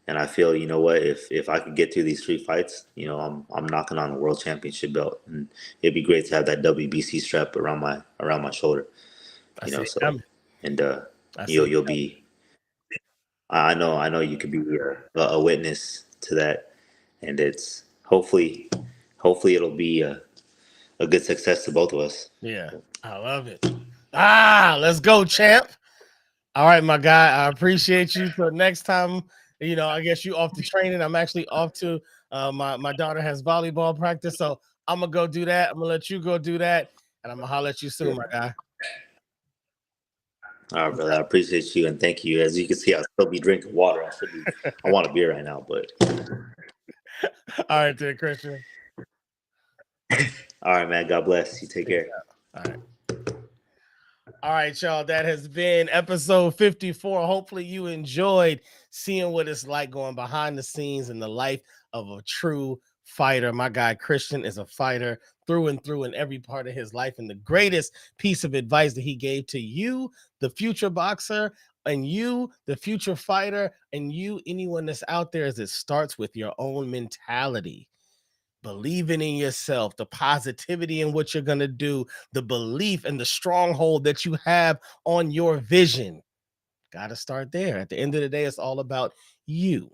and I feel, you know what, if I could get through these 3 fights, you know, I'm knocking on a world championship belt, and it'd be great to have that WBC strap around my shoulder, I you see know. it So coming. and I see it you'll coming. be I know you could be a witness to that, and it's hopefully it'll be a good success to both of us. Yeah. I love it. Let's go, champ. All right, my guy. I appreciate you. Till next time, I guess you off to training. I'm actually off to my daughter has volleyball practice, so I'm gonna go do that. I'm gonna let you go do that, and I'm gonna holler at you soon, my guy. All right, brother. I appreciate you and thank you. As you can see, I'll still be drinking water. I want a beer right now, but All right, then, Christian. all right, man. God bless. You take care. All right. All right, y'all. That has been episode 54. Hopefully, you enjoyed seeing what it's like going behind the scenes in the life of a true fighter. My guy Christian is a fighter through and through in every part of his life. And the greatest piece of advice that he gave to you, the future boxer, and you, the future fighter, and you, anyone that's out there, is it starts with your own mentality. Believing in yourself, the positivity in what you're going to do, the belief and the stronghold that you have on your vision. Got to start there. At the end of the day, it's all about you.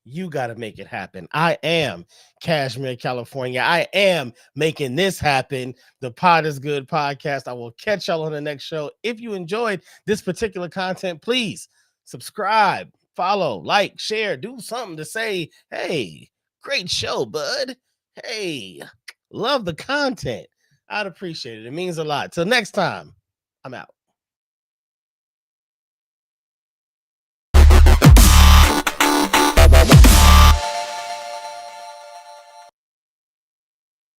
You got to make it happen. I am Cashmere, California. I am making this happen. The Pod is Good podcast. I will catch y'all on the next show. If you enjoyed this particular content, please subscribe, follow, like, share, do something to say, hey, great show, bud. Hey, love the content. I'd appreciate it. It means a lot. Till next time, I'm out.